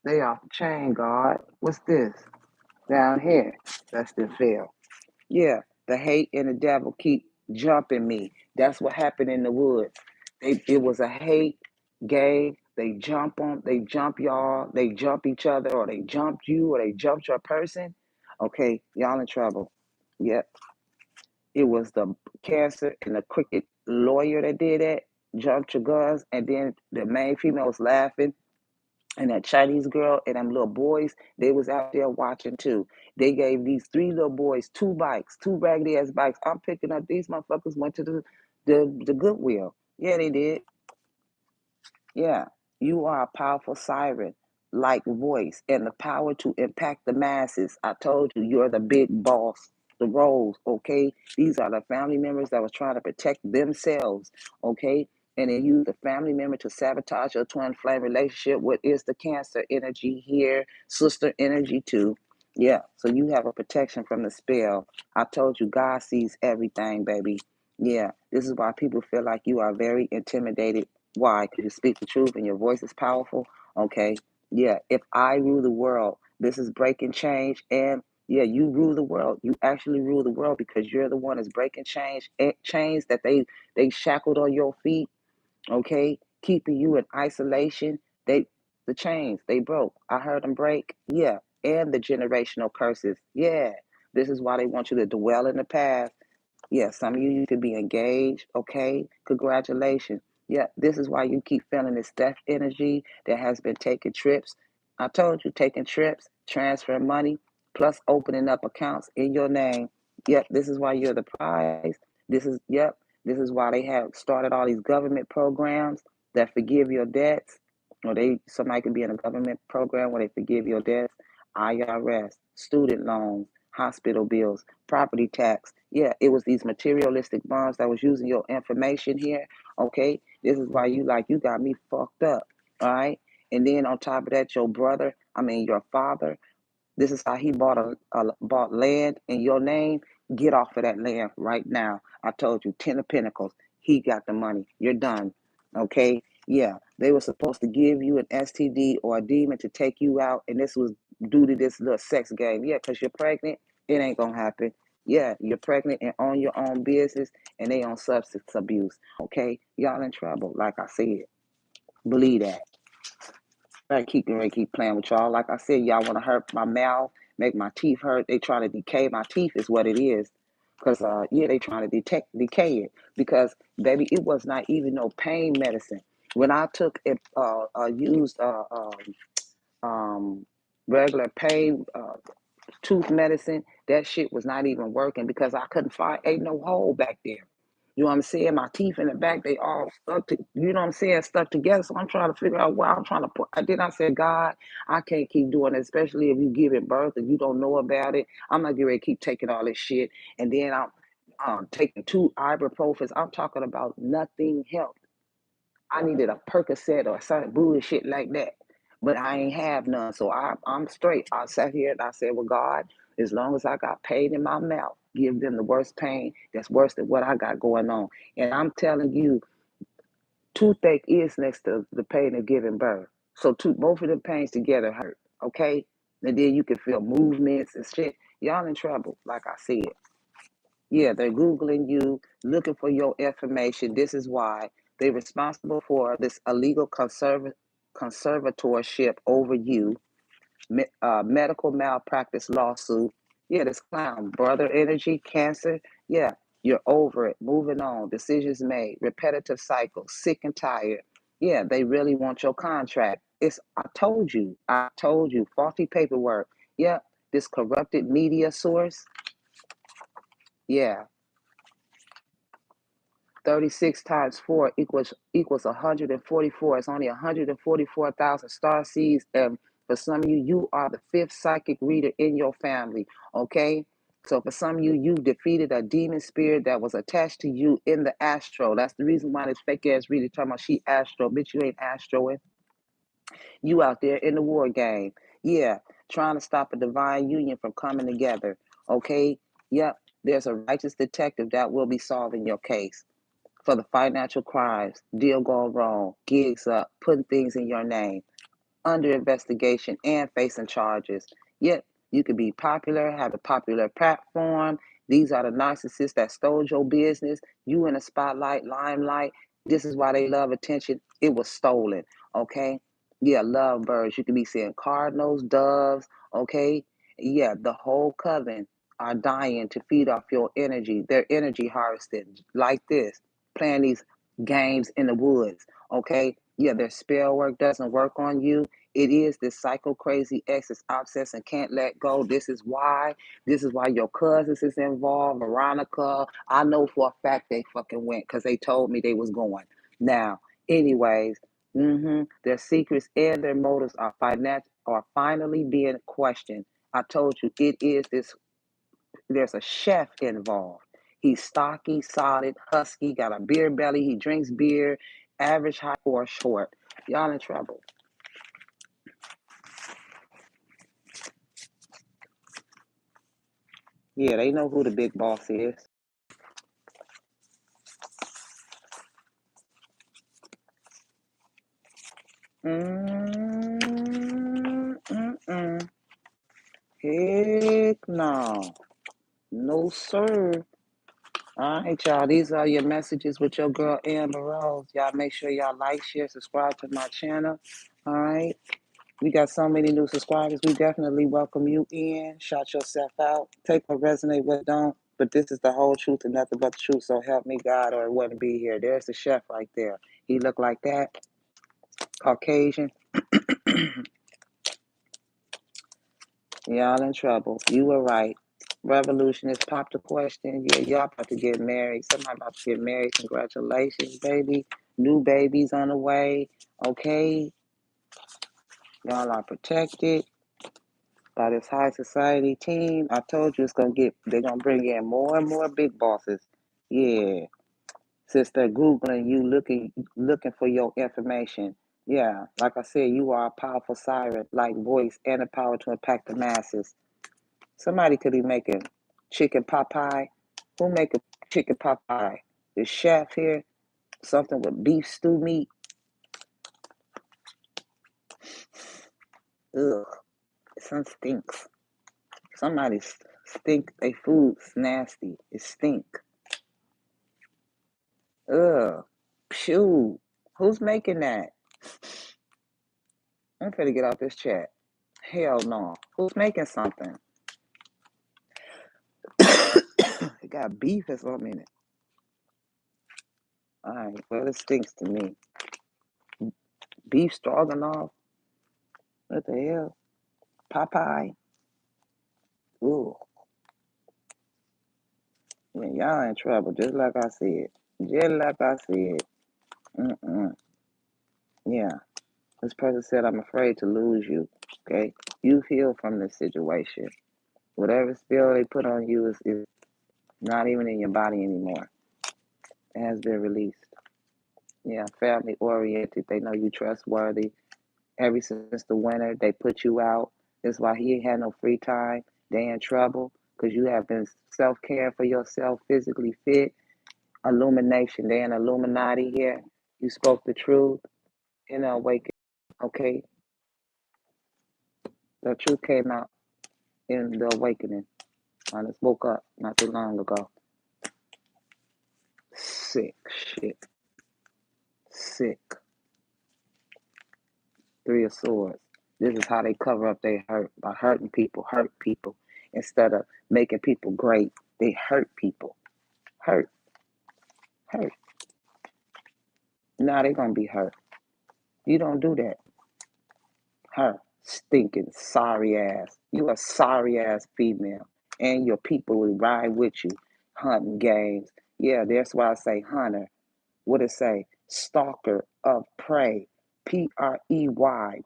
They off the chain, God. What's this? Down here. That's the veil. Yeah. The hate and the devil keep jumping me. That's what happened in the woods. It was a hate game. They jump y'all, they jump each other, or they jumped you, or they jumped your person. Okay, y'all in trouble. Yep. It was the cancer and the cricket lawyer that did that, jumped your guns, and then the main female was laughing, and that Chinese girl and them little boys, they was out there watching too. They gave these three little boys two bikes, two raggedy ass bikes. I'm picking up these motherfuckers went to the Goodwill. Yeah, they did. Yeah, you are a powerful siren like voice and the power to impact the masses. I told you, you're the big boss, the roles, okay? These are the family members that was trying to protect themselves, okay? And they use the family member to sabotage your twin flame relationship. What is the cancer energy here? Sister energy too. Yeah, so you have a protection from the spell. I told you, God sees everything, baby. Yeah, this is why people feel like you are very intimidated. Why? Because you speak the truth and your voice is powerful. Okay. Yeah. If I rule the world, this is breaking change. And yeah, you rule the world. You actually rule the world because you're the one that's breaking change, chains that they shackled on your feet. Okay, keeping you in isolation. The chains they broke. I heard them break. Yeah, and the generational curses. Yeah, this is why they want you to dwell in the past. Yeah, some of you could be engaged. Okay, congratulations. Yeah, this is why you keep feeling this theft energy that has been taking trips. I told you, taking trips, transferring money, plus opening up accounts in your name. Yep, this is why you're the prize. Yep, this is why they have started all these government programs that forgive your debts, or somebody could be in a government program where they forgive your debts, IRS, student loans, hospital bills, property tax. Yeah, it was these materialistic bonds that was using your information here. Okay, this is why you got me fucked up. All right, and then on top of that, your father, this is how he bought land in your name. Get off of that land right now. I told you, 10 of Pentacles. He got the money. You're done. Okay? Yeah. They were supposed to give you an STD or a demon to take you out, and this was due to this little sex game. Yeah, because you're pregnant. It ain't going to happen. Yeah, you're pregnant and on your own business, and they on substance abuse. Okay, y'all in trouble. Like I said, believe that. I keep playing with y'all. Like I said, y'all want to hurt my mouth, make my teeth hurt. They trying to decay my teeth is what it is. Cause yeah, they trying to decay it. Because baby, it was not even no pain medicine. When I took it, used um, regular pain tooth medicine, that shit was not even working because I couldn't find ain't no hole back there. You know what I'm saying? My teeth in the back, they all stuck to, you know what I'm saying, stuck together. So I'm trying to figure out where I'm trying to put. I said, God, I can't keep doing it, especially if you give it birth and you don't know about it. I'm not getting ready to keep taking all this shit. And then I'm taking 2 ibuprofens. I'm talking about nothing helped. I needed a Percocet or some bullshit like that. But I ain't have none. So I'm straight. I sat here and I said, well, God, as long as I got pain in my mouth, give them the worst pain that's worse than what I got going on. And I'm telling you, toothache is next to the pain of giving birth. So both of them pains together hurt. Okay? And then you can feel movements and shit. Y'all in trouble, like I said. Yeah, they're Googling you, looking for your information. This is why they're responsible for this illegal conservatorship over you, medical malpractice lawsuit. Yeah, this clown, brother energy, cancer. Yeah, you're over it. Moving on. Decisions made. Repetitive cycle. Sick and tired. Yeah, they really want your contract. I told you. I told you. Faulty paperwork. Yeah, this corrupted media source. Yeah, 36 times 4 equals 144. It's only 144,000 star seeds. And for some of you, you are the fifth psychic reader in your family. Okay? So for some of you, you defeated a demon spirit that was attached to you in the astro. That's the reason why this fake ass reader talking about she astro. Bitch, you ain't astroing. You out there in the war game. Yeah, trying to stop a divine union from coming together. Okay? Yep. There's a righteous detective that will be solving your case for the financial crimes, deal gone wrong, gigs up, putting things in your name, under investigation and facing charges. Yet you could be popular, have a popular platform. These are the narcissists that stole your business. You in the spotlight, limelight. This is why they love attention. It was stolen. Okay. Yeah, love birds. You could be seeing cardinals, doves. Okay. Yeah, the whole coven are dying to feed off your energy. Their energy harvested like this, playing these games in the woods. Okay. Yeah, their spell work doesn't work on you. It is this psycho crazy ex is obsessed and can't let go. This is why. This is why your cousins is involved. Veronica. I know for a fact they fucking went because they told me they was going. Now, anyways, their secrets and their motives are finally being questioned. I told you it is this. There's a chef involved. He's stocky, solid, husky, got a beer belly. He drinks beer, average height or short. Y'all in trouble. Yeah, they know who the big boss is. Mm-mm. Heck no. No, sir. All right, y'all. These are your messages with your girl Amber Rose. Y'all make sure y'all like, share, subscribe to my channel. All right. We got so many new subscribers. We definitely welcome you in. Shout yourself out. Take what resonate, what don't. But this is the whole truth and nothing but the truth. So help me God or it wouldn't be here. There's the chef right there. He look like that. Caucasian. Y'all in trouble. You were right. Revolutionist popped the question. Yeah, y'all about to get married. Somebody about to get married. Congratulations, baby. New babies on the way. Okay. Y'all are protected by this high society team. I told you they're gonna bring in more and more big bosses. Yeah. Since they're Googling you, looking for your information. Yeah, like I said, you are a powerful siren, like voice and the power to impact the masses. Somebody could be making chicken pot pie. Who make a chicken pot pie? The chef here, something with beef stew meat. Ugh, some stinks. Somebody Stink. They food's nasty. It stink. Ugh. Phew. Who's making that? I'm finna get out this chat. Hell no. Who's making something? It got beef or something in it. Alright, well, it stinks to me. Beef stroganoff? What the hell? Popeye? Ooh. Yeah, y'all in trouble, just like I said. Just like I said. Mm-mm. Yeah. This person said, I'm afraid to lose you. Okay? You've healed from this situation. Whatever spell they put on you is not even in your body anymore. It has been released. Yeah, family oriented. They know you trustworthy. Ever since the winter, they put you out. That's why he ain't had no free time. They in trouble because you have been self-care for yourself, physically fit. Illumination. They in Illuminati here. You spoke the truth in the awakening. Okay? The truth came out in the awakening. I just woke up not too long ago. Sick shit. Sick. Three of Swords. This is how they cover up their hurt by hurting people, hurt people. Instead of making people great, they hurt people. Hurt, hurt. Now they gonna be hurt. You don't do that. Her stinking sorry ass. You a sorry ass female. And your people will ride with you. Hunting games. Yeah, that's why I say hunter. What it say? Stalker of prey. Prey.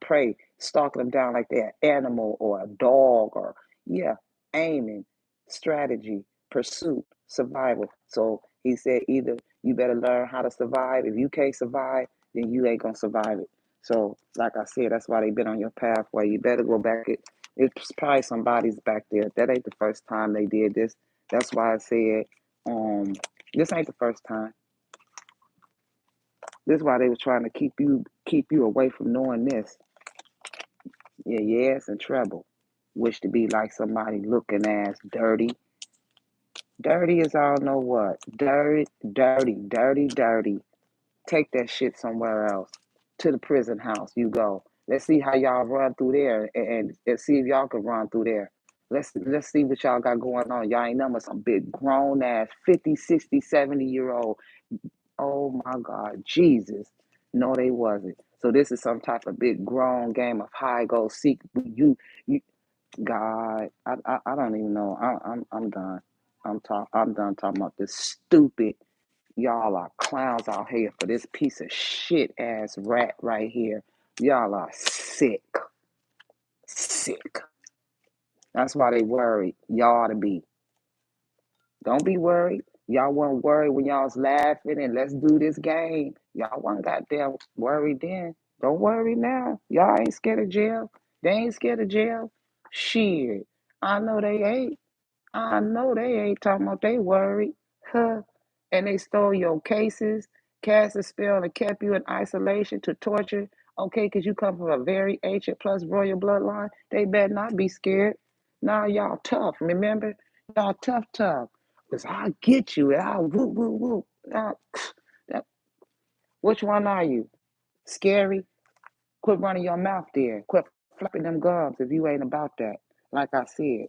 Prey. Stalking them down like they're an animal or a dog or, yeah, aiming, strategy, pursuit, survival. So he said either you better learn how to survive. If you can't survive, then you ain't going to survive it. So, like I said, that's why they been on your pathway. You better go back. It's probably somebody's back there. That ain't the first time they did this. That's why I said, this ain't the first time. This is why they were trying to keep you away from knowing this. Yeah, yes, and trouble. Wish to be like somebody looking ass dirty. Dirty is I don't know what. Dirty, dirty, dirty, dirty. Take that shit somewhere else. To the prison house you go. Let's see how y'all run through there and see if y'all can run through there. Let's see what y'all got going on. Y'all ain't nothing but some big grown ass 50, 60, 70-year old. Oh my God, Jesus. No, they wasn't. So this is some type of big grown game of hide go seek. You, God. I don't even know. I'm done. I'm done talking about this stupid. Y'all are clowns out here for this piece of shit ass rat right here. Y'all are sick, sick. That's why they worried. Y'all ought to be. Don't be worried. Y'all weren't worried when y'all was laughing and let's do this game. Y'all weren't goddamn worried then. Don't worry now. Y'all ain't scared of jail. They ain't scared of jail. Shit. I know they ain't. I know they ain't talking about they worried. Huh? And they stole your cases, cast a spell, and kept you in isolation to torture. Okay, because you come from a very ancient plus royal bloodline. They better not be scared. Now y'all tough. Remember? Y'all tough, tough. Because I'll get you. I'll whoop, whoop, whoop. Now, which one are you? Scary? Quit running your mouth there. Quit flapping them gums if you ain't about that. Like I said.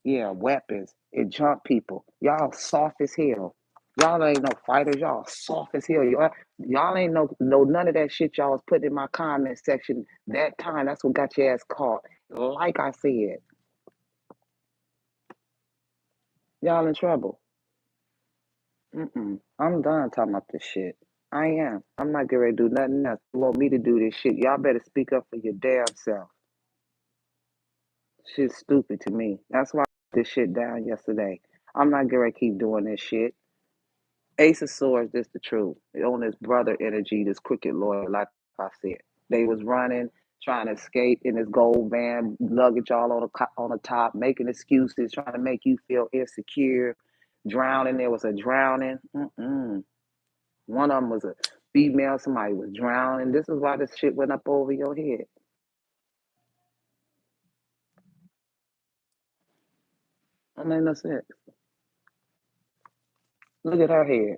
Yeah, weapons. It jump people. Y'all soft as hell. Y'all ain't no fighters. Y'all soft as hell. Y'all ain't no none of that shit y'all was putting in my comment section that time. That's what got your ass caught. Like I said, y'all in trouble. I'm done talking about this shit. I am. I'm not getting ready to do nothing else. You want me to do this shit? Y'all better speak up for your damn self. Shit's stupid to me. That's why I put this shit down yesterday. I'm not getting ready to keep doing this shit. Ace of Swords, this the truth. On his brother energy, this cricket lawyer, like I said. They was running, trying to escape in this gold van, luggage all on the top, making excuses, trying to make you feel insecure. Drowning, there was a drowning. One of them was a female, somebody was drowning. This is why this shit went up over your head. That made no sense. Look at her head.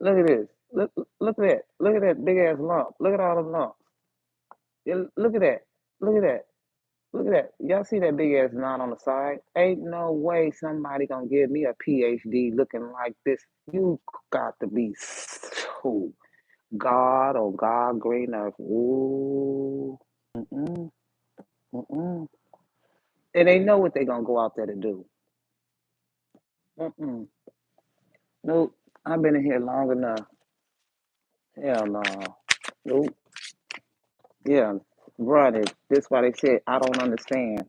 Look at this. Look at that. Look at that big ass lump. Look at all them lumps. Yeah, look at that. Look at that. Look at that. Y'all see that big ass knot on the side? Ain't no way somebody gonna give me a PhD looking like this. You got to be so God or God green earth. Ooh. Mm-mm. Mm-mm. And they know what they gonna go out there to do. Mm-mm. Nope. I've been in here long enough. Hell no. Nope. Yeah. Running. This why they said I don't understand.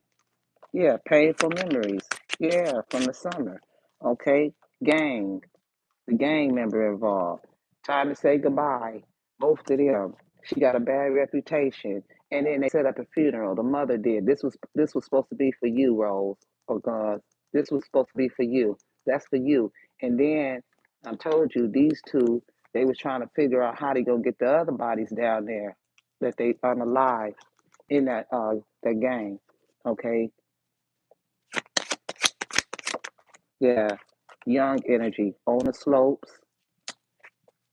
Yeah, painful memories. Yeah, from the summer. Okay. Gang. The gang member involved. Time to say goodbye. Both of them. She got a bad reputation. And then they set up a funeral. The mother did. This was supposed to be for you, Rose. Oh God. This was supposed to be for you. That's for you. And then I told you these two, they was trying to figure out how to go get the other bodies down there that they unalive in that gang. Okay. Yeah. Young energy on the slopes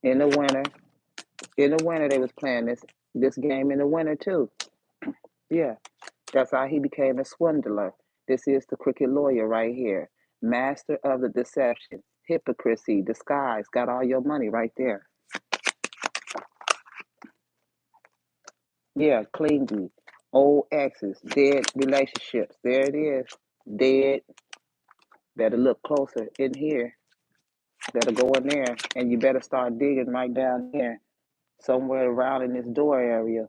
in the winter. In the winter, they was playing this game in the winter too. Yeah, that's how he became a swindler. This is the crooked lawyer right here, master of the deception, hypocrisy, disguise. Got all your money right there. Yeah, clingy, old exes, dead relationships. There it is, dead. Better look closer in here. Better go in there, and you better start digging right down here, somewhere around in this door area.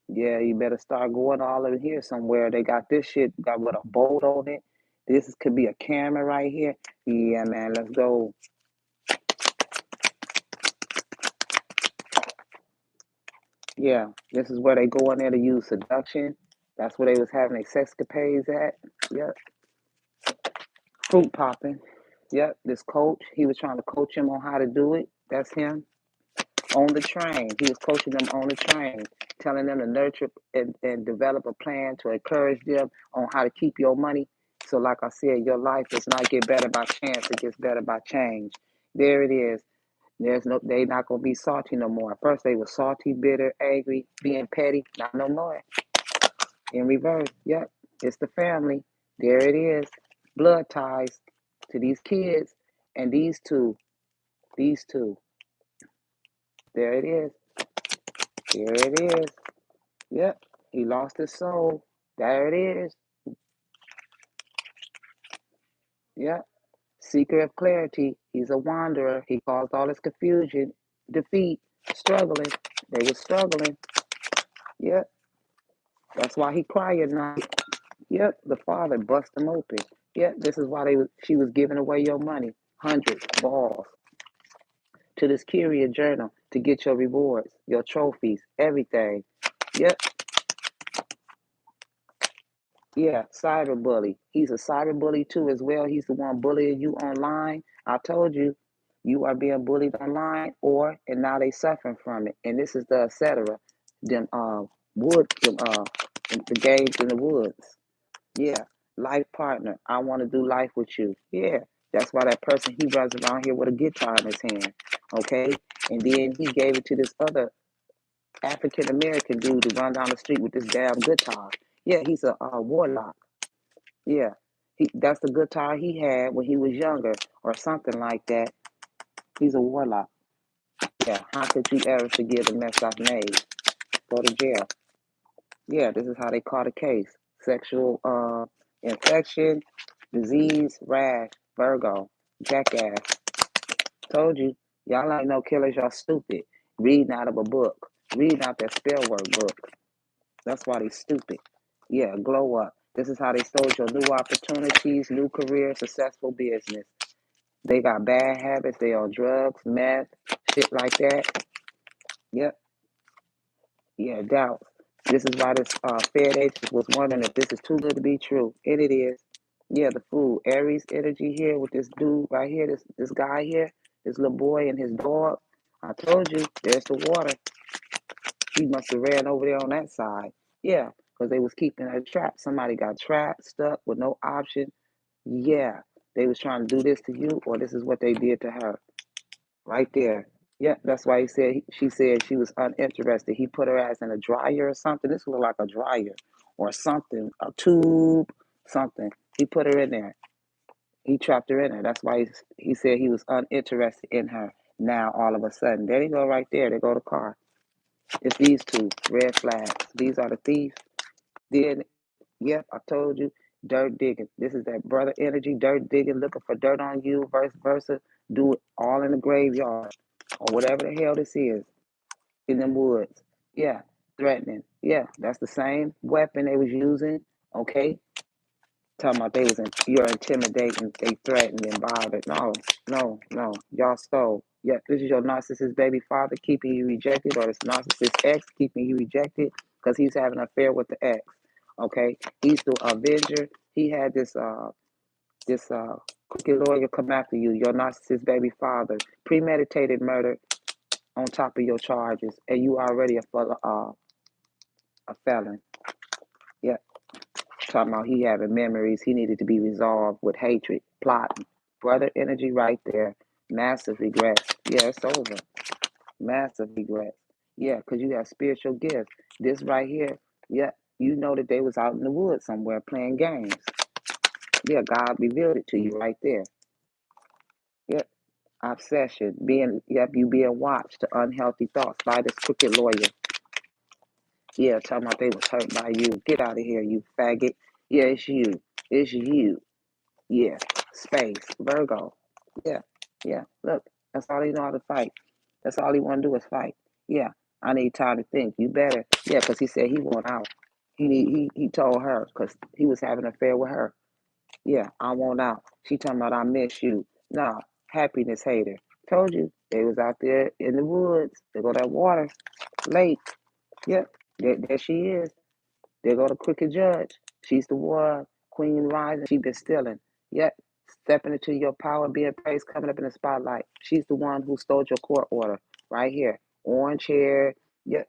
Yeah, you better start going all over here somewhere. They got this shit got with a bolt on it. This could be a camera right here. Yeah, man, let's go. Yeah, this is where they go in there to use seduction. That's where they was having their sexcapades at. Yep. Fruit popping. Yep. This coach, he was trying to coach him on how to do it. That's him. On the train. He was coaching them on the train, telling them to nurture and develop a plan to encourage them on how to keep your money. So, like I said, your life does not get better by chance; it gets better by change. There it is. They not gonna be salty no more. At first, they were salty, bitter, angry, being petty. Not no more. In reverse, yep, it's the family. There it is. Blood ties to these kids and these two. These two. There it is. Here it is. Yep, he lost his soul. There it is. Yep, seeker of clarity. He's a wanderer. He caused all this confusion, defeat, struggling. They were struggling. Yep, that's why he cried at night. Yep, the father bust him open. Yep, this is why she was giving away your money, hundreds, balls, to this courier journal to get your rewards, your trophies, everything. Yep, yeah, cyberbully. He's a cyberbully too as well. He's the one bullying you online. I told you, you are being bullied online, and now they suffering from it. And this is the etc. Them wood the games in the woods. Yeah, life partner. I want to do life with you. Yeah, that's why that person he runs around here with a guitar in his hand. Okay, and then he gave it to this other African American dude to run down the street with this damn guitar. Yeah, he's a warlock. Yeah, that's the guitar he had when he was younger, or something like that. He's a warlock. Yeah, how could you ever forgive the mess I've made? Go to jail. Yeah, this is how they caught a case: sexual infection, disease, rash, Virgo, jackass. Told you, y'all ain't no killers. Y'all stupid. Reading out of a book, reading out that spell work book. That's why they stupid. Yeah, glow up. This is how they stole your new opportunities, new career, successful business. They got bad habits. They on drugs, meth, shit like that. Yep. Yeah, doubts. This is why this Fed agent was wondering if this is too good to be true. And it is. Yeah, the fool. Aries energy here with this dude right here, this guy here, this little boy and his dog. I told you, there's the water. He must have ran over there on that side. Yeah, because they was keeping her trapped. Somebody got trapped, stuck with no option. Yeah. They was trying to do this to you, or this is what they did to her. Right there. Yeah, that's why he said she said she was uninterested. He put her ass in a dryer or something. This looked like a dryer or something, a tube, something. He put her in there. He trapped her in there. That's why he said he was uninterested in her. Now all of a sudden, there you go, right there. There go the car. It's these two red flags. These are the thieves. Then, yep, I told you, dirt digging. This is that brother energy, dirt digging, looking for dirt on you, vice versa. Do it all in the graveyard or whatever the hell this is in the woods. Yeah, threatening. Yeah, that's the same weapon they was using. Okay, talking about they was you're intimidating, they threatened and bothered. No, no, no. Y'all stole. Yeah, this is your narcissist baby father keeping you rejected, or this narcissist ex keeping you rejected because he's having an affair with the ex. Okay, he's the avenger. He had this crooked lawyer come after you, your narcissist baby father, premeditated murder on top of your charges, and you already a felon. Yeah, talking about he having memories he needed to be resolved with hatred, plotting, brother energy right there, massive regrets. Yeah, it's over. Massive regrets. Yeah, because you have spiritual gifts. This right here, yeah, you know that they was out in the woods somewhere playing games. Yeah, God revealed it to you right there. Yep, obsession, being yep, you being watched to unhealthy thoughts by this crooked lawyer. Yeah, talking about they was hurt by you. Get out of here, you faggot. Yeah, it's you. It's you. Yeah. Space. Virgo. Yeah. Yeah. Look, that's all he know how to fight. That's all he want to do is fight. Yeah. I need time to think. You better. Yeah, because he said he want out. He told her because he was having an affair with her. Yeah, I want out. She talking about I miss you. Nah, happiness hater. Told you they was out there in the woods. They go that water lake. Yep, there she is. There go the crooked judge. She's the one, queen rising. She been stealing. Yep, stepping into your power, being praised, coming up in the spotlight. She's the one who stole your court order right here. Orange hair. Yep,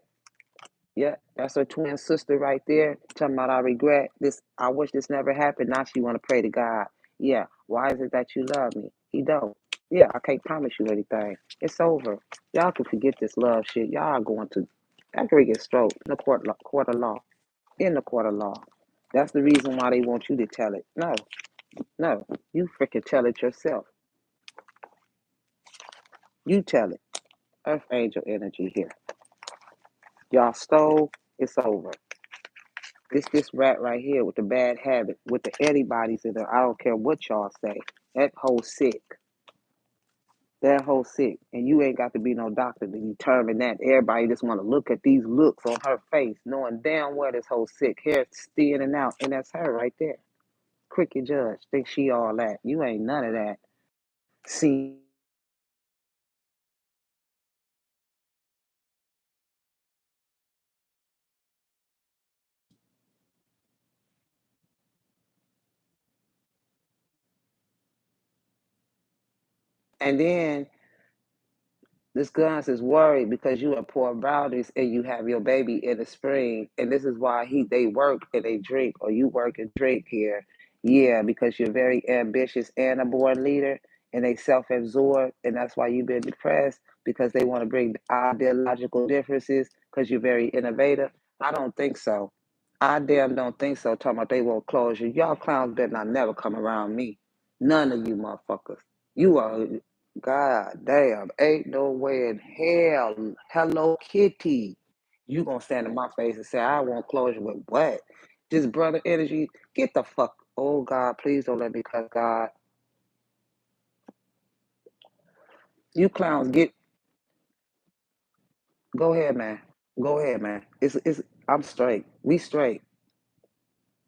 yep. That's her twin sister right there. Talking about I regret this. I wish this never happened. Now she want to pray to God. Yeah. Why is it that you love me? He don't. Yeah, I can't promise you anything. It's over. Y'all can forget this love shit. Y'all are going to. That could get stroked in the court of law. In the court of law. That's the reason why they want you to tell it. No, no. You freaking tell it yourself. You tell it. Earth angel energy here. Y'all stole. It's over. This rat right here with the bad habit, with the antibodies in her. I don't care what y'all say. That whole sick. That whole sick. And you ain't got to be no doctor to determine that. Everybody just want to look at these looks on her face, knowing damn well this whole sick hair standing out. And that's her right there. Cricket judge. Think she all that. You ain't none of that. See, and then this Guns is worried because you are poor brownies and you have your baby in the spring, and this is why they work and they drink, or you work and drink here. Yeah, because you're very ambitious and a born leader, and they self-absorbed, and that's why you've been depressed because they want to bring ideological differences because you're very innovative. I don't think so. I damn don't think so. Talking about they won't close you. Y'all clowns better not never come around me. None of you motherfuckers. You are God damn. Ain't no way in hell. Hello Kitty. You gonna stand in my face and say I want closure with what? This brother energy. Get the fuck. Oh God, please don't let me cut God. You clowns get go ahead, man. Go ahead, man. It's I'm straight. We straight.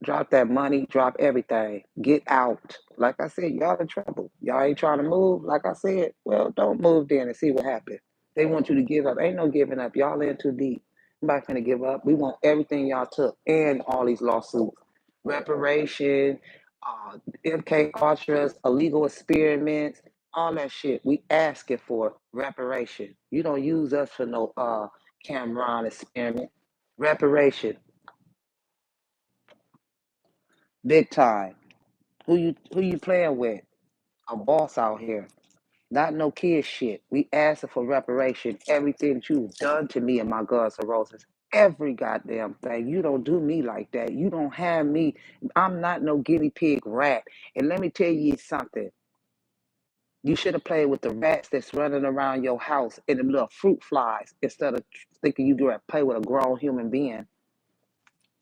Drop that money, drop everything. Get out. Like I said, y'all in trouble. Y'all ain't trying to move. Like I said, well, don't move then and see what happens. They want you to give up. Ain't no giving up. Y'all in too deep. Nobody finna give up. We want everything y'all took and all these lawsuits. Reparation, MK Ultras, illegal experiments, all that shit. We asking for reparation. You don't use us for no Cameron experiment. Reparation. Big time. Who you playing with? A boss out here. Not no kid shit. We asking for reparation. Everything that you've done to me and my Guns N' Roses. Every goddamn thing. You don't do me like that. You don't have me. I'm not no guinea pig rat. And let me tell you something. You should have played with the rats that's running around your house and them little fruit flies instead of thinking you gonna play with a grown human being.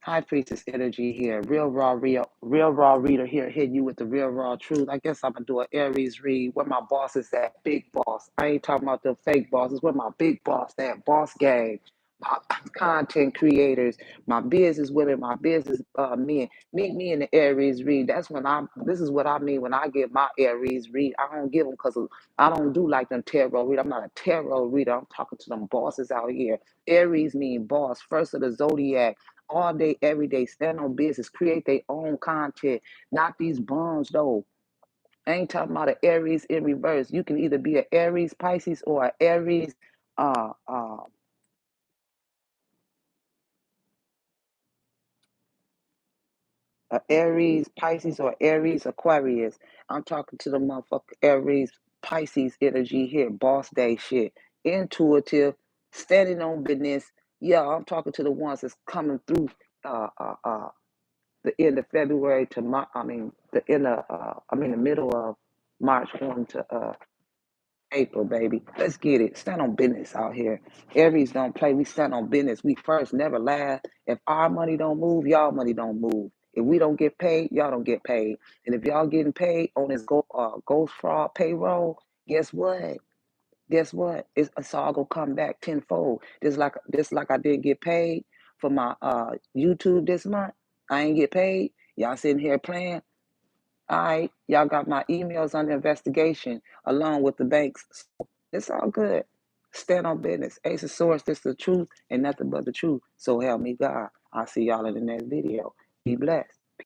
High Priestess energy here. Real raw reader here, hitting you with the real raw truth. I guess I'm gonna do an Aries read. Where my boss is at, big boss. I ain't talking about the fake bosses. Where my big boss at, boss gang. My content creators, my business women, my business men. Meet me in the Aries read. That's when I'm. This is what I mean when I get my Aries read. I don't give them because I don't do like them tarot read. I'm not a tarot reader. I'm talking to them bosses out here. Aries mean boss, first of the zodiac, all day, every day, stand on business, create their own content, not these bums though. I ain't talking about an Aries in reverse. You can either be an Aries Pisces or an Aries uh uh a Aries Pisces or Aries Aquarius. I'm talking to the motherfucker Aries Pisces energy here, boss day shit. Intuitive, standing on business. Yeah, I'm talking to the ones that's coming through uh uh uh the end of February to the end of the middle of March going to April, baby. Let's get it. Stand on business out here. Aries don't play. We stand on business. We first, never last. If our money don't move, y'all money don't move. If we don't get paid, y'all don't get paid. And if y'all getting paid on this ghost fraud payroll, guess what? Guess what? It's all gonna come back tenfold. Just like I didn't get paid for my YouTube this month. I ain't get paid. Y'all sitting here playing. All right, y'all got my emails under investigation along with the banks. So it's all good. Stand on business. Ace of Swords, this is the truth and nothing but the truth. So help me God. I'll see y'all in the next video. Be blessed.